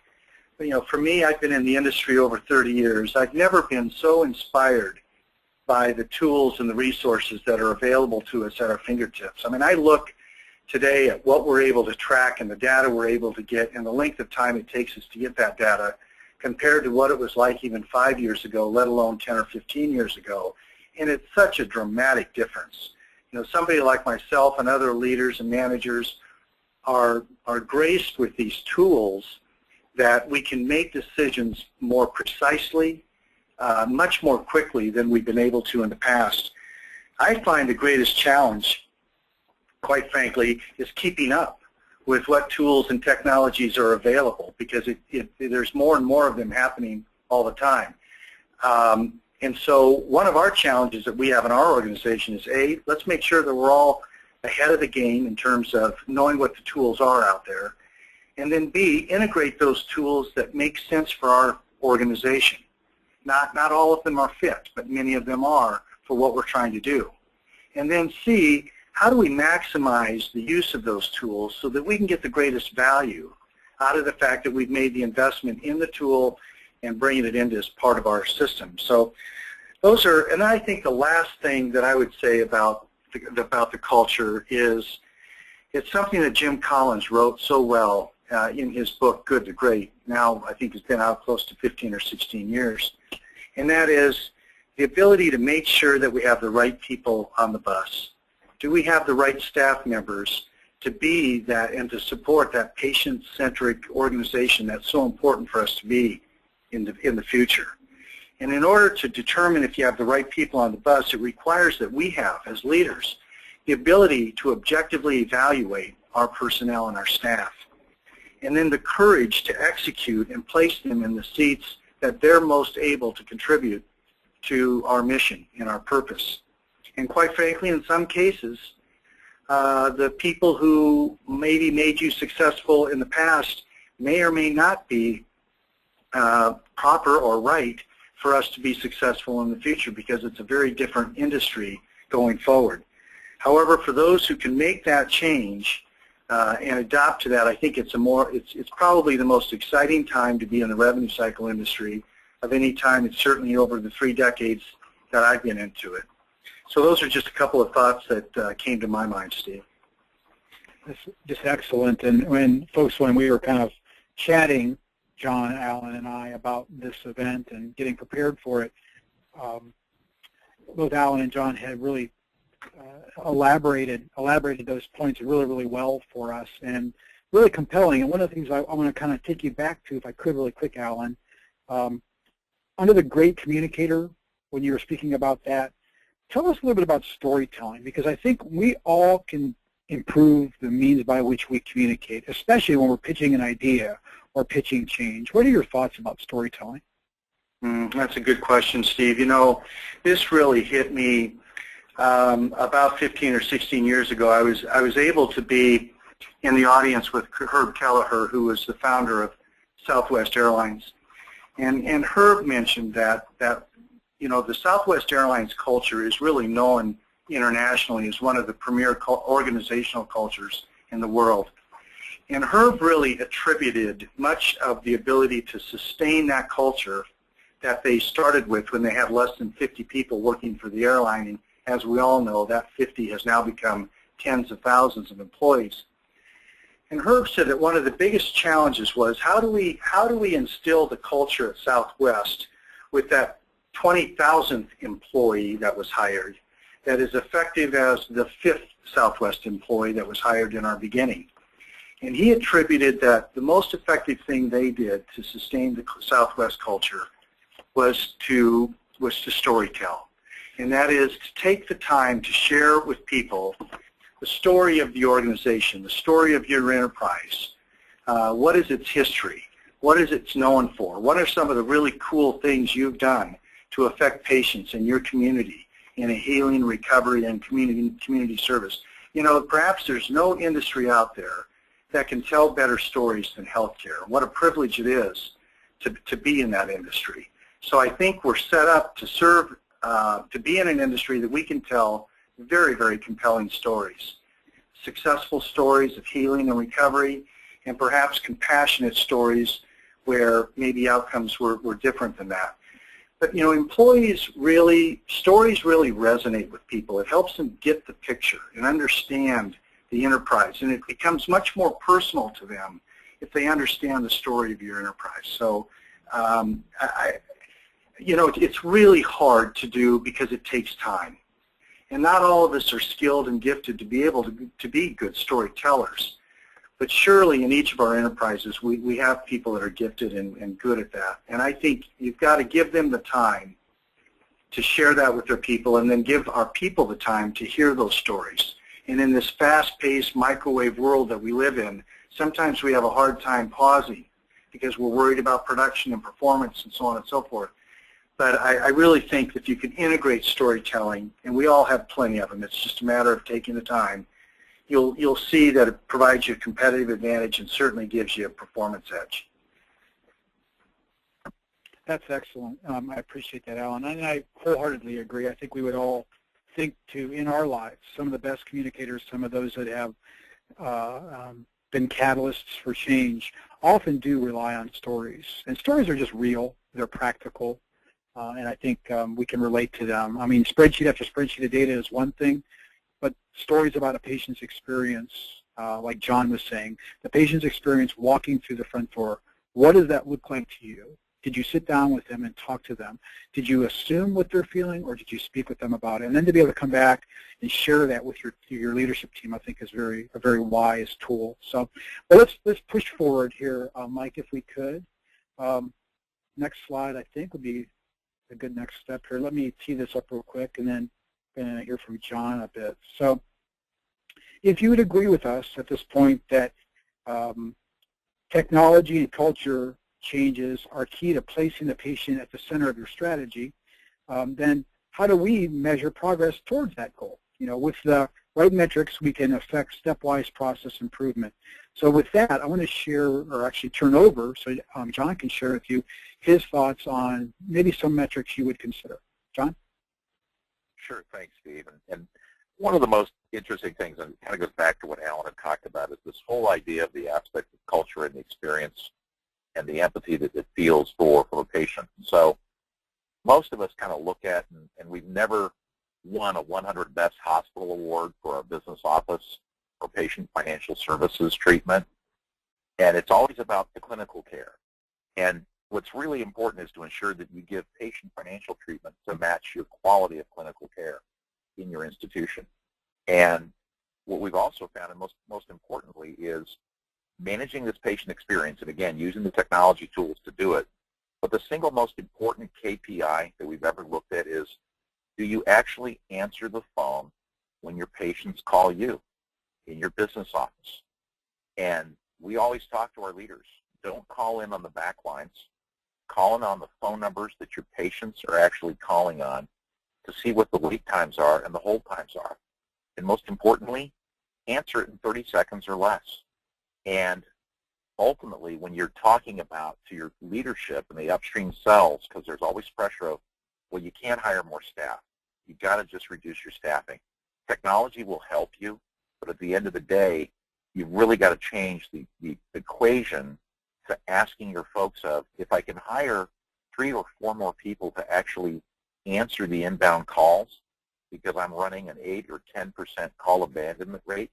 But, you know, for me, I've been in the industry over 30 years. I've never been so inspired by the tools and the resources that are available to us at our fingertips. I mean, I look today at what we're able to track and the data we're able to get and the length of time it takes us to get that data compared to what it was like even 5 years ago, let alone 10 or 15 years ago. And it's such a dramatic difference. You know, somebody like myself and other leaders and managers are graced with these tools that we can make decisions more precisely, much more quickly than we've been able to in the past. I find the greatest challenge, quite frankly, is keeping up with what tools and technologies are available because there's more and more of them happening all the time. And so one of our challenges that we have in our organization is, A, let's make sure that we're all ahead of the game in terms of knowing what the tools are out there. And then B, integrate those tools that make sense for our organization. Not all of them are fit, but many of them are for what we're trying to do. And then C, how do we maximize the use of those tools so that we can get the greatest value out of the fact that we've made the investment in the tool and bringing it into as part of our system. So those are, and I think the last thing that I would say about the culture is it's something that Jim Collins wrote so well in his book, Good to Great. Now I think it's been out close to 15 or 16 years. And that is the ability to make sure that we have the right people on the bus. Do we have the right staff members to be that and to support that patient-centric organization that's so important for us to be in the future? And in order to determine if you have the right people on the bus, it requires that we have, as leaders, the ability to objectively evaluate our personnel and our staff, and then the courage to execute and place them in the seats that they're most able to contribute to our mission and our purpose. And quite frankly, in some cases, the people who maybe made you successful in the past may or may not be proper or right for us to be successful in the future because it's a very different industry going forward. However, for those who can make that change and adopt to that, I think it's probably the most exciting time to be in the revenue cycle industry of any time. It's certainly over the 3 decades that I've been into it. So those are just a couple of thoughts that came to my mind, Steve. That's just excellent. And when we were kind of chatting, John, Alan, and I, about this event and getting prepared for it, both Alan and John had really elaborated those points really, really well for us and really compelling. And one of the things I want to kind of take you back to, if I could really quick, Alan, under the great communicator, when you were speaking about that, tell us a little bit about storytelling, because I think we all can improve the means by which we communicate, especially when we're pitching an idea or pitching change. What are your thoughts about storytelling? That's a good question, Steve. You know, this really hit me about 15 or 16 years ago. I was able to be in the audience with Herb Kelleher, who was the founder of Southwest Airlines, and Herb mentioned that you know, the Southwest Airlines culture is really known internationally as one of the premier organizational cultures in the world. And Herb really attributed much of the ability to sustain that culture that they started with when they had less than 50 people working for the airline. And as we all know, that 50 has now become tens of thousands of employees. And Herb said that one of the biggest challenges was how do we instill the culture at Southwest with that 20,000th employee that was hired that is effective as the 5th Southwest employee that was hired in our beginning. And he attributed that the most effective thing they did to sustain the Southwest culture was to storytell. And that is to take the time to share with people the story of the organization, the story of your enterprise. What is its history? What is it known for? What are some of the really cool things you've done to affect patients in your community in a healing, recovery, and community service? You know, perhaps there's no industry out there that can tell better stories than healthcare. What a privilege it is to be in that industry. So I think we're set up to serve, to be in an industry that we can tell very, very compelling stories. Successful stories of healing and recovery, and perhaps compassionate stories where maybe outcomes were different than that. But, you know, stories really resonate with people. It helps them get the picture and understand the enterprise, and it becomes much more personal to them if they understand the story of your enterprise. So, you know, it's really hard to do because it takes time. And not all of us are skilled and gifted to be able to be good storytellers. But surely in each of our enterprises, we have people that are gifted and good at that. And I think you've got to give them the time to share that with their people, and then give our people the time to hear those stories. And in this fast-paced microwave world that we live in, sometimes we have a hard time pausing because we're worried about production and performance and so on and so forth. But I really think if you can integrate storytelling, and we all have plenty of them, it's just a matter of taking the time, you'll see that it provides you a competitive advantage and certainly gives you a performance edge. That's excellent. I appreciate that, Alan. And I wholeheartedly agree. I think we would all think in our lives, some of the best communicators, some of those that have been catalysts for change, often do rely on stories. And stories are just real. They're practical. And I think we can relate to them. I mean, spreadsheet after spreadsheet of data is one thing, but stories about a patient's experience, like John was saying, the patient's experience walking through the front door, what does that look like to you? Did you sit down with them and talk to them? Did you assume what they're feeling, or did you speak with them about it? And then to be able to come back and share that with your leadership team, I think is a very wise tool. So, well, let's push forward here, Mike, if we could. Next slide, I think, would be a good next step here. Let me tee this up real quick, and then hear from John a bit. So, if you would agree with us at this point that technology and culture changes are key to placing the patient at the center of your strategy, then how do we measure progress towards that goal? You know, with the right metrics, we can affect stepwise process improvement. So with that, I want to share, or actually turn over, so John can share with you his thoughts on maybe some metrics you would consider. John? Sure, thanks, Steve. And one of the most interesting things, and it kind of goes back to what Alan had talked about, is this whole idea of the aspect of culture and the experience and the empathy that it feels for a patient. So most of us kind of look at, and we've never won a 100 Best Hospital Award for our business office or patient financial services treatment, and it's always about the clinical care. And what's really important is to ensure that you give patient financial treatment to match your quality of clinical care in your institution. And what we've also found, and most importantly, is managing this patient experience, and again, using the technology tools to do it. But the single most important KPI that we've ever looked at is, do you actually answer the phone when your patients call you in your business office? And we always talk to our leaders, don't call in on the back lines. calling on the phone numbers that your patients are actually calling on to see what the wait times are and the hold times are. And most importantly, answer it in 30 seconds or less. And ultimately, when you're talking about to your leadership and the upstream cells, because there's always pressure of, well, you can't hire more staff. You've got to just reduce your staffing. Technology will help you, but at the end of the day, you've really got to change the equation to asking your folks of, if I can hire 3 or 4 more people to actually answer the inbound calls, because I'm running an 8 or 10% call abandonment rate,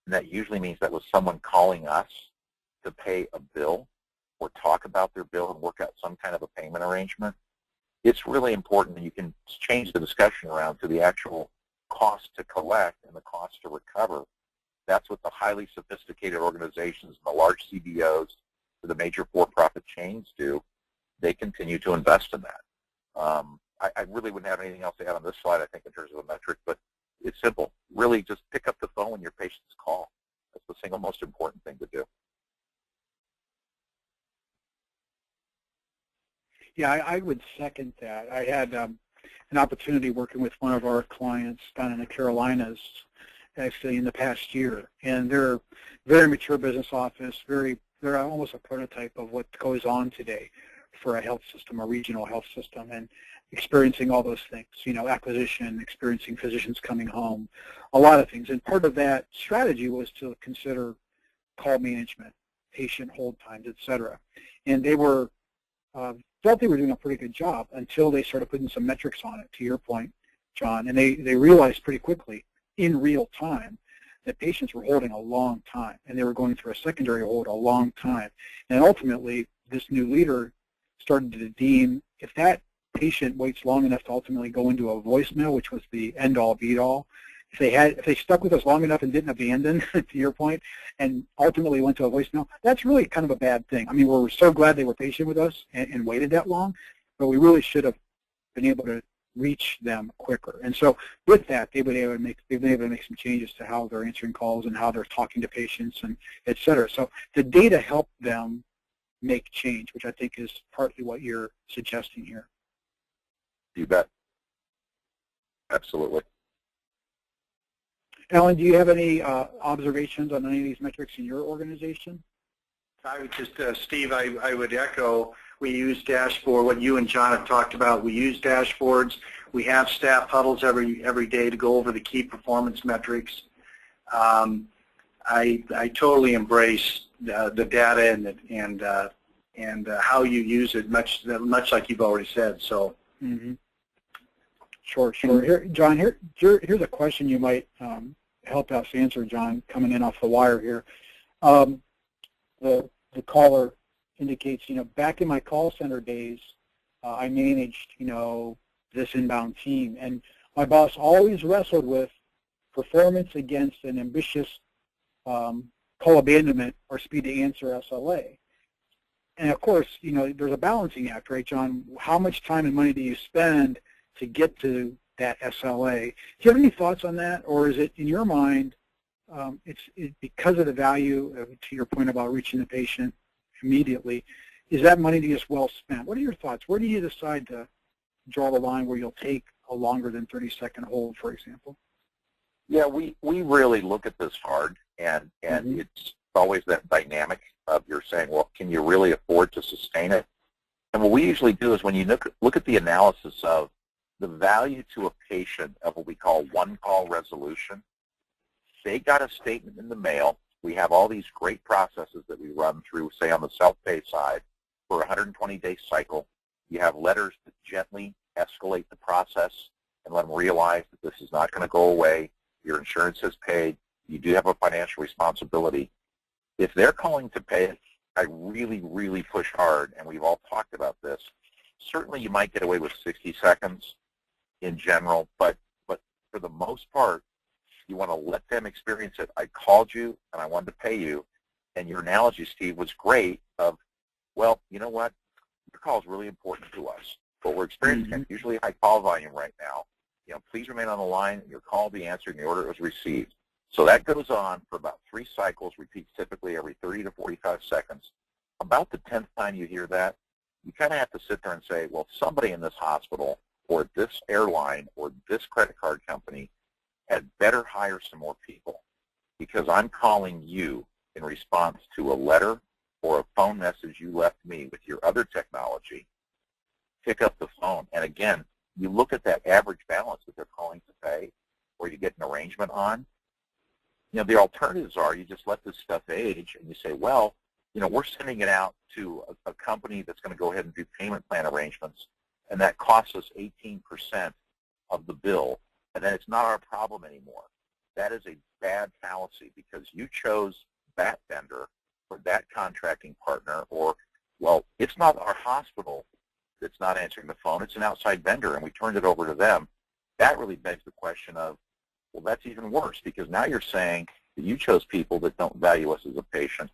and that usually means that was someone calling us to pay a bill or talk about their bill and work out some kind of a payment arrangement. It's really important that you can change the discussion around to the actual cost to collect and the cost to recover. That's what the highly sophisticated organizations, the large CBOs, the major for-profit chains do. They continue to invest in that. I really wouldn't have anything else to add on this slide, I think, in terms of a metric, but it's simple. Really just pick up the phone when your patients call. That's the single most important thing to do. Yeah, I would second that. I had an opportunity working with one of our clients down in the Carolinas, actually in the past year, and they're a very mature business office. They're almost a prototype of what goes on today for a health system, a regional health system, and experiencing all those things, acquisition, experiencing physicians coming home, a lot of things. And part of that strategy was to consider call management, patient hold times, et cetera. And they were felt they were doing a pretty good job until they started putting some metrics on it, to your point, John. And they realized pretty quickly, in real time, that patients were holding a long time, and they were going through a secondary hold a long time. And ultimately, this new leader started to deem, if that patient waits long enough to ultimately go into a voicemail, which was the end-all, be-all, if they stuck with us long enough and didn't abandon, to your point, and ultimately went to a voicemail, that's really kind of a bad thing. I mean, we're so glad they were patient with us and waited that long, but we really should have been able to reach them quicker. And so with that, they've been able to make some changes to how they're answering calls and how they're talking to patients, and et cetera. So the data helped them make change, which I think is partly what you're suggesting here. You bet. Absolutely. Alan, do you have any observations on any of these metrics in your organization? I would just, Steve, I would echo, we use dashboard, what you and John have talked about. We use dashboards. We have staff huddles every day to go over the key performance metrics. I totally embrace the data and how you use it, much like you've already said. So. Mm-hmm. Sure. Here, John, here's a question you might help us answer, John, coming in off the wire here. The caller indicates, back in my call center days, I managed, this inbound team, and my boss always wrestled with performance against an ambitious call abandonment or speed to answer SLA. And of course, there's a balancing act, right, John? How much time and money do you spend to get to that SLA? Do you have any thoughts on that, or is it, in your mind, it's because of the value, to your point about reaching the patient immediately, is that money just well spent? What are your thoughts? Where do you decide to draw the line where you'll take a longer than 30-second hold, for example? Yeah, we really look at this hard, and mm-hmm. It's always that dynamic of you're saying, well, can you really afford to sustain it? And what we usually do is when you look at the analysis of the value to a patient of what we call one-call resolution, they got a statement in the mail. We have all these great processes that we run through, say, on the self-pay side for a 120-day cycle. You have letters that gently escalate the process and let them realize that this is not going to go away. Your insurance has paid. You do have a financial responsibility. If they're calling to pay it, I really, really push hard, and we've all talked about this. Certainly you might get away with 60 seconds in general, but for the most part, you want to let them experience it. I called you, and I wanted to pay you, and your analogy, Steve, was great of, well, you know what? Your call is really important to us, but we're experiencing mm-hmm. usually a high call volume right now. Please remain on the line. Your call will be answered, and the order was received. So that goes on for about 3 cycles, repeats typically every 30 to 45 seconds. About the 10th time you hear that, you kind of have to sit there and say, well, somebody in this hospital or this airline or this credit card company had better hire some more people, because I'm calling you in response to a letter or a phone message you left me with your other technology. Pick up the phone. And again, you look at that average balance that they're calling to pay or you get an arrangement on. You know, the alternatives are you just let this stuff age and you say, well, you know, we're sending it out to a company that's going to go ahead and do payment plan arrangements, and that costs us 18% of the bill, and then it's not our problem anymore. That is a bad fallacy, because you chose that vendor or that contracting partner, or, well, it's not our hospital that's not answering the phone, it's an outside vendor, and we turned it over to them. That really begs the question of, well, that's even worse, because now you're saying that you chose people that don't value us as a patient.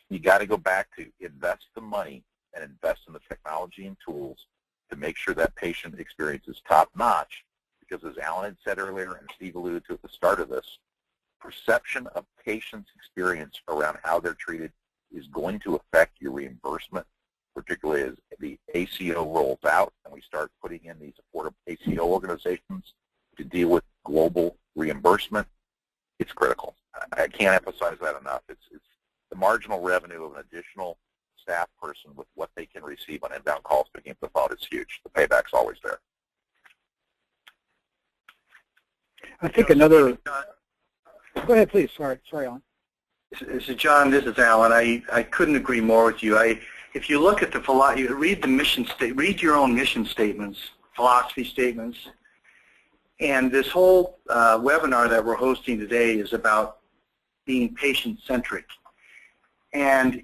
You got to go back to invest the money and invest in the technology and tools to make sure that patient experience is top-notch, because as Alan had said earlier and Steve alluded to at the start of this, perception of patient's experience around how they're treated is going to affect your reimbursement, particularly as the ACO rolls out and we start putting in these affordable ACO organizations to deal with global reimbursement. It's critical. I can't emphasize that enough. It's the marginal revenue of an additional staff person with what they can receive on inbound calls picking up the phone is huge. The payback's always there. I think another. Go ahead, please. Sorry, Alan. So John, this is Alan. I couldn't agree more with you. If you look at the philosophy, read the mission read your own mission statements, philosophy statements, and this whole webinar that we're hosting today is about being patient-centric. And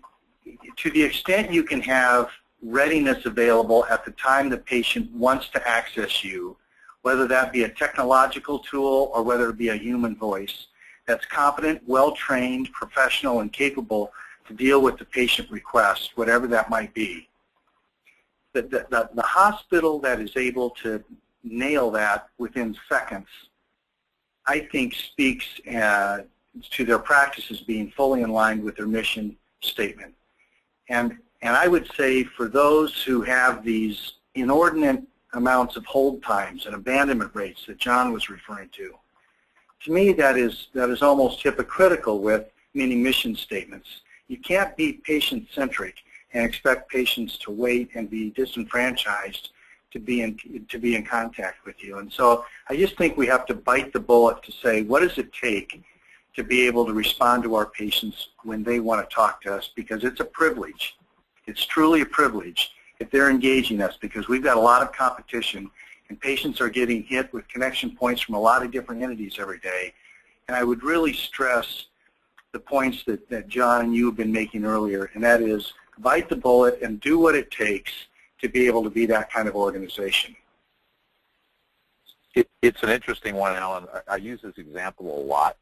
to the extent you can have readiness available at the time the patient wants to access you, whether that be a technological tool or whether it be a human voice that's competent, well-trained, professional, and capable to deal with the patient request, whatever that might be. The hospital that is able to nail that within seconds, I think speaks to their practices being fully in line with their mission statement. And I would say for those who have these inordinate amounts of hold times and abandonment rates that John was referring to me that is almost hypocritical with many mission statements. You can't be patient-centric and expect patients to wait and be disenfranchised to be in contact with you. And so I just think we have to bite the bullet to say, what does it take to be able to respond to our patients when they want to talk to us, because it's a privilege. It's truly a privilege if they're engaging us, because we've got a lot of competition and patients are getting hit with connection points from a lot of different entities every day. And I would really stress the points that John and you have been making earlier, and that is bite the bullet and do what it takes to be able to be that kind of organization. It's an interesting one, Alan. I use this example a lot,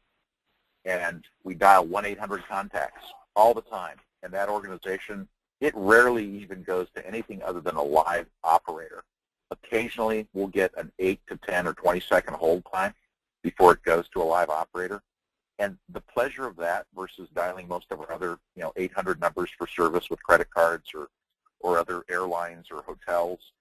and we dial 1-800 contacts all the time, and that organization, it rarely even goes to anything other than a live operator. Occasionally, we'll get an 8 to 10 or 20-second hold time before it goes to a live operator. And the pleasure of that versus dialing most of our other, 800 numbers for service with credit cards or other airlines or hotels,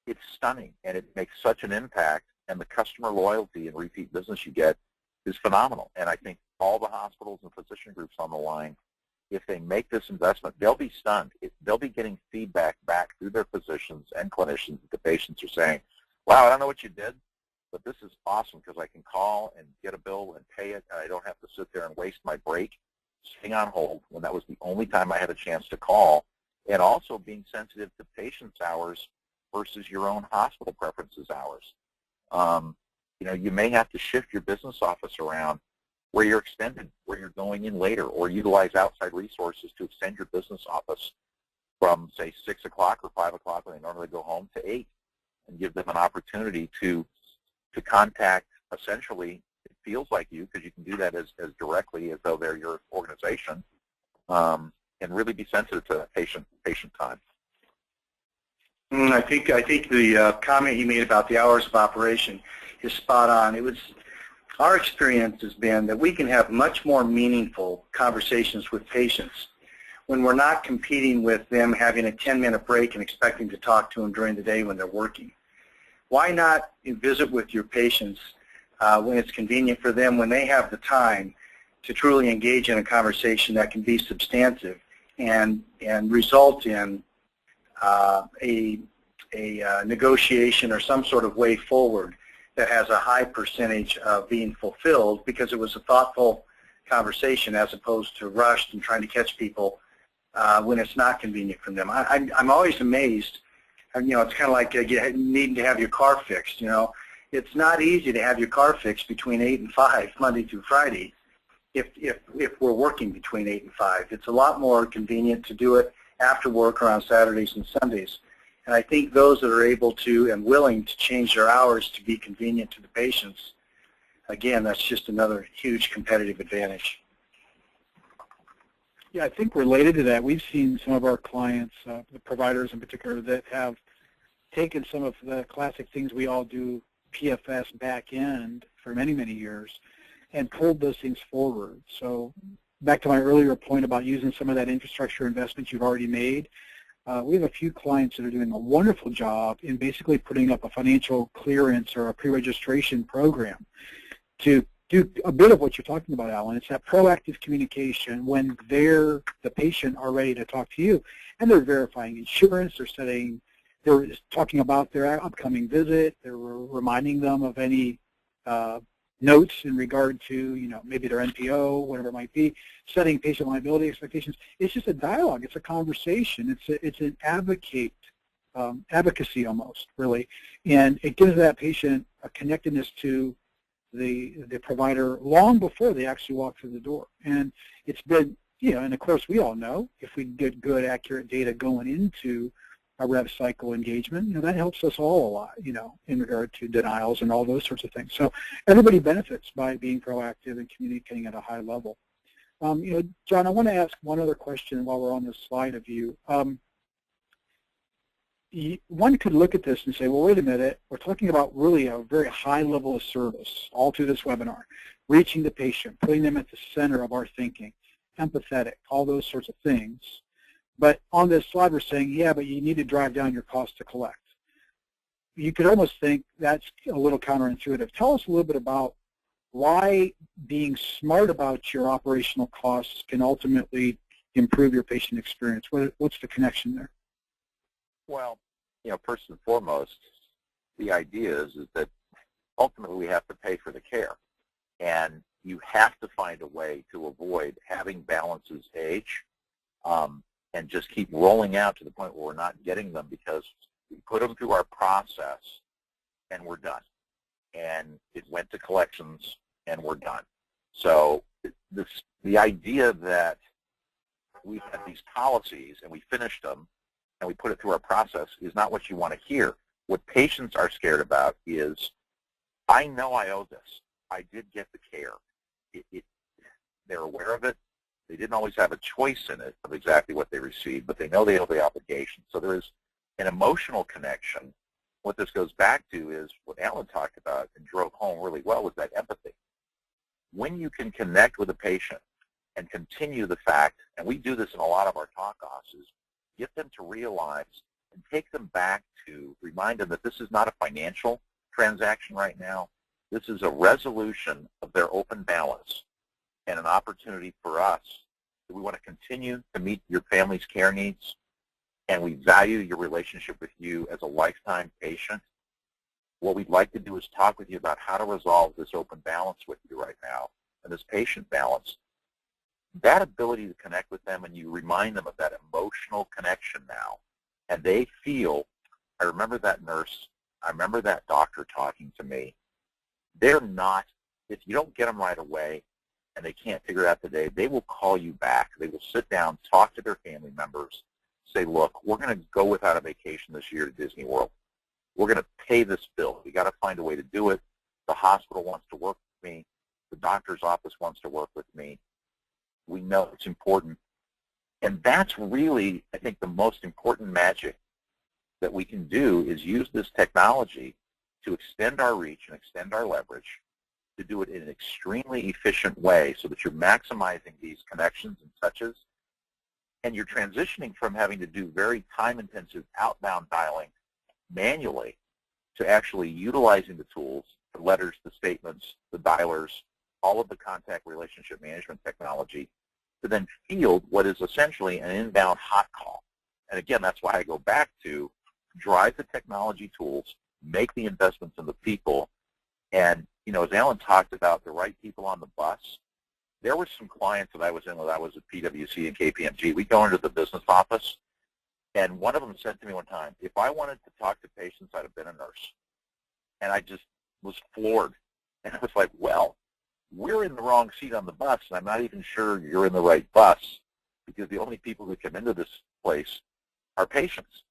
it's stunning, and it makes such an impact, and the customer loyalty and repeat business you get is phenomenal. And I think all the hospitals and physician groups on the line, if they make this investment, they'll be stunned. They'll be getting feedback back through their physicians and clinicians that the patients are saying, wow, I don't know what you did, but this is awesome because I can call and get a bill and pay it, and I don't have to sit there and waste my break sitting on hold when that was the only time I had a chance to call, and also being sensitive to patients' hours versus your own hospital preferences hours. You may have to shift your business office around where you're extended, where you're going in later, or utilize outside resources to extend your business office from, say, 6 o'clock or 5 o'clock when they normally go home to 8, and give them an opportunity to contact, essentially, it feels like you, because you can do that as directly as though they're your organization, and really be sensitive to patient time. I think the comment you made about the hours of operation is spot on. Our experience has been that we can have much more meaningful conversations with patients when we're not competing with them having a 10-minute break and expecting to talk to them during the day when they're working. Why not visit with your patients when it's convenient for them, when they have the time to truly engage in a conversation that can be substantive and result in a negotiation or some sort of way forward that has a high percentage of being fulfilled because it was a thoughtful conversation as opposed to rushed and trying to catch people when it's not convenient for them. I'm always amazed. It's kind of like needing to have your car fixed. It's not easy to have your car fixed between 8 and 5, Monday through Friday, if we're working between 8 and 5. It's a lot more convenient to do it after work or on Saturdays and Sundays. And I think those that are able to and willing to change their hours to be convenient to the patients, again, that's just another huge competitive advantage. Yeah, I think related to that, we've seen some of our clients, the providers in particular, that have taken some of the classic things we all do, PFS back end for many, many years, and pulled those things forward. So back to my earlier point about using some of that infrastructure investment you've already made, we have a few clients that are doing a wonderful job in basically putting up a financial clearance or a pre-registration program to do a bit of what you're talking about, Alan. It's that proactive communication when the patient are ready to talk to you, and they're verifying insurance, they're talking about their upcoming visit, they're reminding them of any notes in regard to, maybe their NPO, whatever it might be, setting patient liability expectations. It's just a dialogue. It's a conversation. It's an advocacy almost, really, and it gives that patient a connectedness to the provider long before they actually walk through the door. And it's been, and of course we all know if we get good, accurate data going into a rev cycle engagement, that helps us all a lot, in regard to denials and all those sorts of things. So everybody benefits by being proactive and communicating at a high level. John, I want to ask one other question while we're on this slide of you. One could look at this and say, well, wait a minute, we're talking about really a very high level of service all through this webinar, reaching the patient, putting them at the center of our thinking, empathetic, all those sorts of things. But on this slide, we're saying, yeah, but you need to drive down your cost to collect. You could almost think that's a little counterintuitive. Tell us a little bit about why being smart about your operational costs can ultimately improve your patient experience. What's the connection there? Well, first and foremost, the idea is that ultimately we have to pay for the care. And you have to find a way to avoid having balances age and just keep rolling out to the point where we're not getting them because we put them through our process and we're done. And it went to collections and we're done. So the idea that we had these policies and we finished them and we put it through our process is not what you want to hear. What patients are scared about is, I know I owe this. I did get the care. They're aware of it. They didn't always have a choice in it of exactly what they received, but they know they owe the obligation. So there is an emotional connection. What this goes back to is what Alan talked about and drove home really well was that empathy. When you can connect with a patient and continue the fact, and we do this in a lot of our talk-offs, is get them to realize and take them back to remind them that this is not a financial transaction right now. This is a resolution of their open balance and an opportunity for us. We want to continue to meet your family's care needs, and we value your relationship with you as a lifetime patient. What we'd like to do is talk with you about how to resolve this open balance with you right now and this patient balance. That ability to connect with them, and you remind them of that emotional connection now, and they feel, I remember that nurse, I remember that doctor talking to me. They're not, if you don't get them right away and they can't figure it out today, they will call you back. They will sit down, talk to their family members, say, look, we're going to go without a vacation this year to Disney World. We're going to pay this bill. We got to find a way to do it. The hospital wants to work with me. The doctor's office wants to work with me. We know it's important. And that's really, I think, the most important magic that we can do is use this technology to extend our reach and extend our leverage, to do it in an extremely efficient way so that you're maximizing these connections and touches And you're transitioning from having to do very time-intensive outbound dialing manually to actually utilizing the tools, the letters, the statements, the dialers, all of the contact relationship management technology to then field what is essentially an inbound hot call. And again, that's why I go back to drive the technology tools, make the investments in the people, and, you know, as Alan talked about the right people on the bus, there were some clients that I was in when I was at PwC and KPMG. We go into the business office, and one of them said to me one time, if I wanted to talk to patients, I'd have been a nurse. And I just was floored. And I was like, well, we're in the wrong seat on the bus, and I'm not even sure you're in the right bus because the only people who come into this place are patients.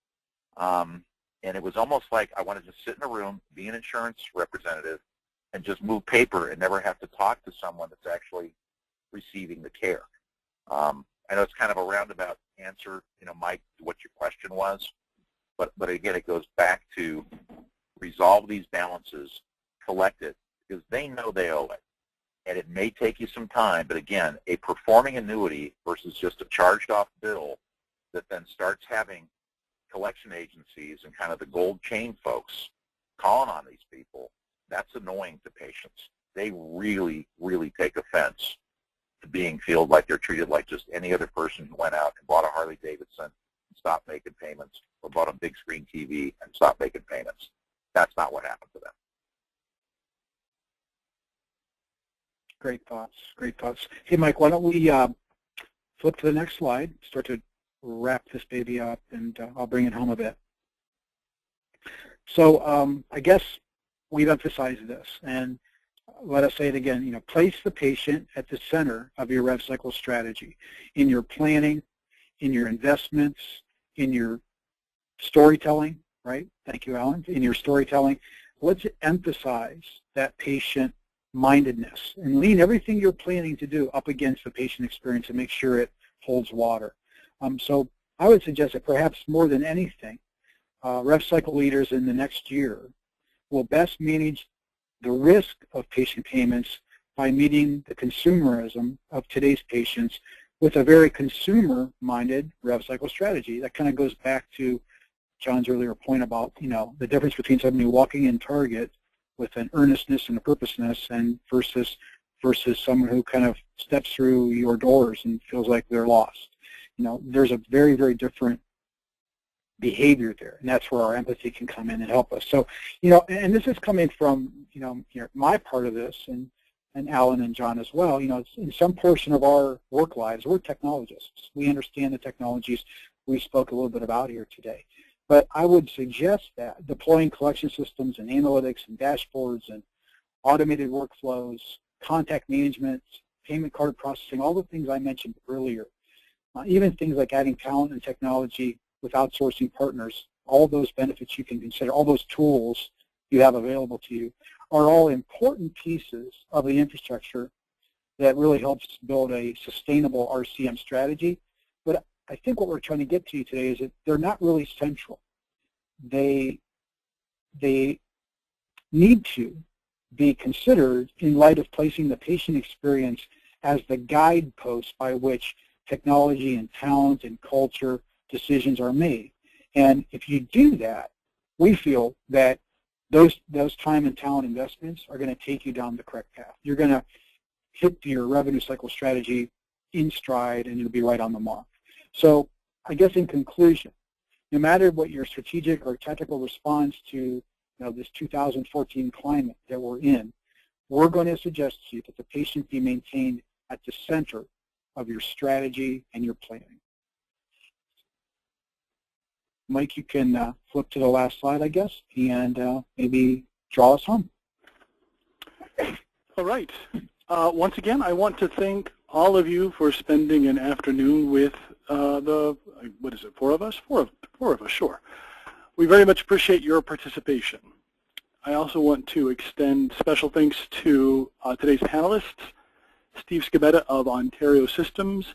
And it was almost like I wanted to sit in a room, be an insurance representative, and just move paper and never have to talk to someone that's actually receiving the care. I know it's kind of a roundabout answer, you know, Mike, to what your question was, but again, it goes back to resolve these balances, collect it, because they know they owe it. And it may take you some time, but again, a performing annuity versus just a charged off bill that then starts having collection agencies and kind of the gold chain folks calling on these people, that's annoying to patients. They really, really take offense to being feel like they're treated like just any other person who went out and bought a Harley Davidson and stopped making payments, or bought a big screen TV and stopped making payments. That's not what happened to them. Great thoughts. Great thoughts. Hey, Mike, why don't we flip to the next slide, start to wrap this baby up, and I'll bring it home a bit. So I guess we've emphasized this, and let us say it again, you know, place the patient at the center of your rev cycle strategy in your planning, in your investments, in your storytelling, right? Thank you, Alan. In your storytelling, let's emphasize that patient mindedness and lean everything you're planning to do up against the patient experience and make sure it holds water. So I would suggest that perhaps more than anything, rev cycle leaders in the next year will best manage the risk of patient payments by meeting the consumerism of today's patients with a very consumer-minded rev cycle strategy. That kind of goes back to John's earlier point about, you know, the difference between somebody walking in Target with an earnestness and a purposeness and versus someone who kind of steps through your doors and feels like they're lost. You know, there's a very, very different behavior there, and that's where our empathy can come in and help us. So, you know, and this is coming from, you know, my part of this, and Alan and John as well. You know, it's in some portion of our work lives, we're technologists. We understand the technologies we spoke a little bit about here today. But I would suggest that deploying collection systems and analytics and dashboards and automated workflows, contact management, payment card processing, all the things I mentioned earlier, even things like adding talent and technology with outsourcing partners, all those benefits you can consider, all those tools you have available to you are all important pieces of the infrastructure that really helps build a sustainable RCM strategy. But I think what we're trying to get to today is that they're not really central. They need to be considered in light of placing the patient experience as the guidepost by which technology and talent and culture decisions are made. And if you do that, we feel that those time and talent investments are going to take you down the correct path. You're going to hit your revenue cycle strategy in stride, and you'll be right on the mark. So I guess in conclusion, no matter what your strategic or tactical response to this 2014 climate that we're in, we're going to suggest to you that the patient be maintained at the center of your strategy and your planning. Mike, you can flip to the last slide, I guess, and maybe draw us home. All right. Once again, I want to thank all of you for spending an afternoon with what is it, four of us, sure. We very much appreciate your participation. I also want to extend special thanks to today's panelists, Steve Scibetta of Ontario Systems,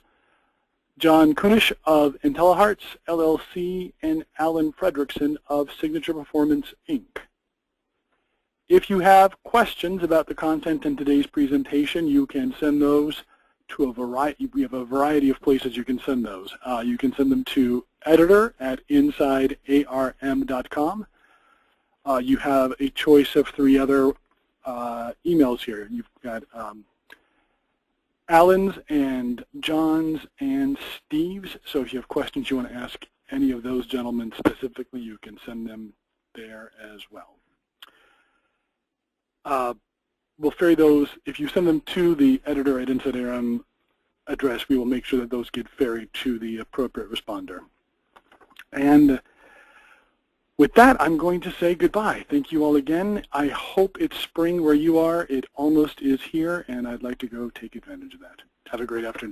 John Kunysz of IntelliHARTx, LLC, and Alan Fredrickson of Signature Performance, Inc. If you have questions about the content in today's presentation, you can send those to a variety. We have a variety of places you can send those. You can send them to editor@insidearm.com. You have a choice of 3 other emails here. You've got Alan's and John's and Steve's. So if you have questions you want to ask any of those gentlemen specifically, you can send them there as well. We'll ferry those. If you send them to the editor@InsideARM address, we will make sure that those get ferried to the appropriate responder. And with that, I'm going to say goodbye. Thank you all again. I hope it's spring where you are. It almost is here, and I'd like to go take advantage of that. Have a great afternoon.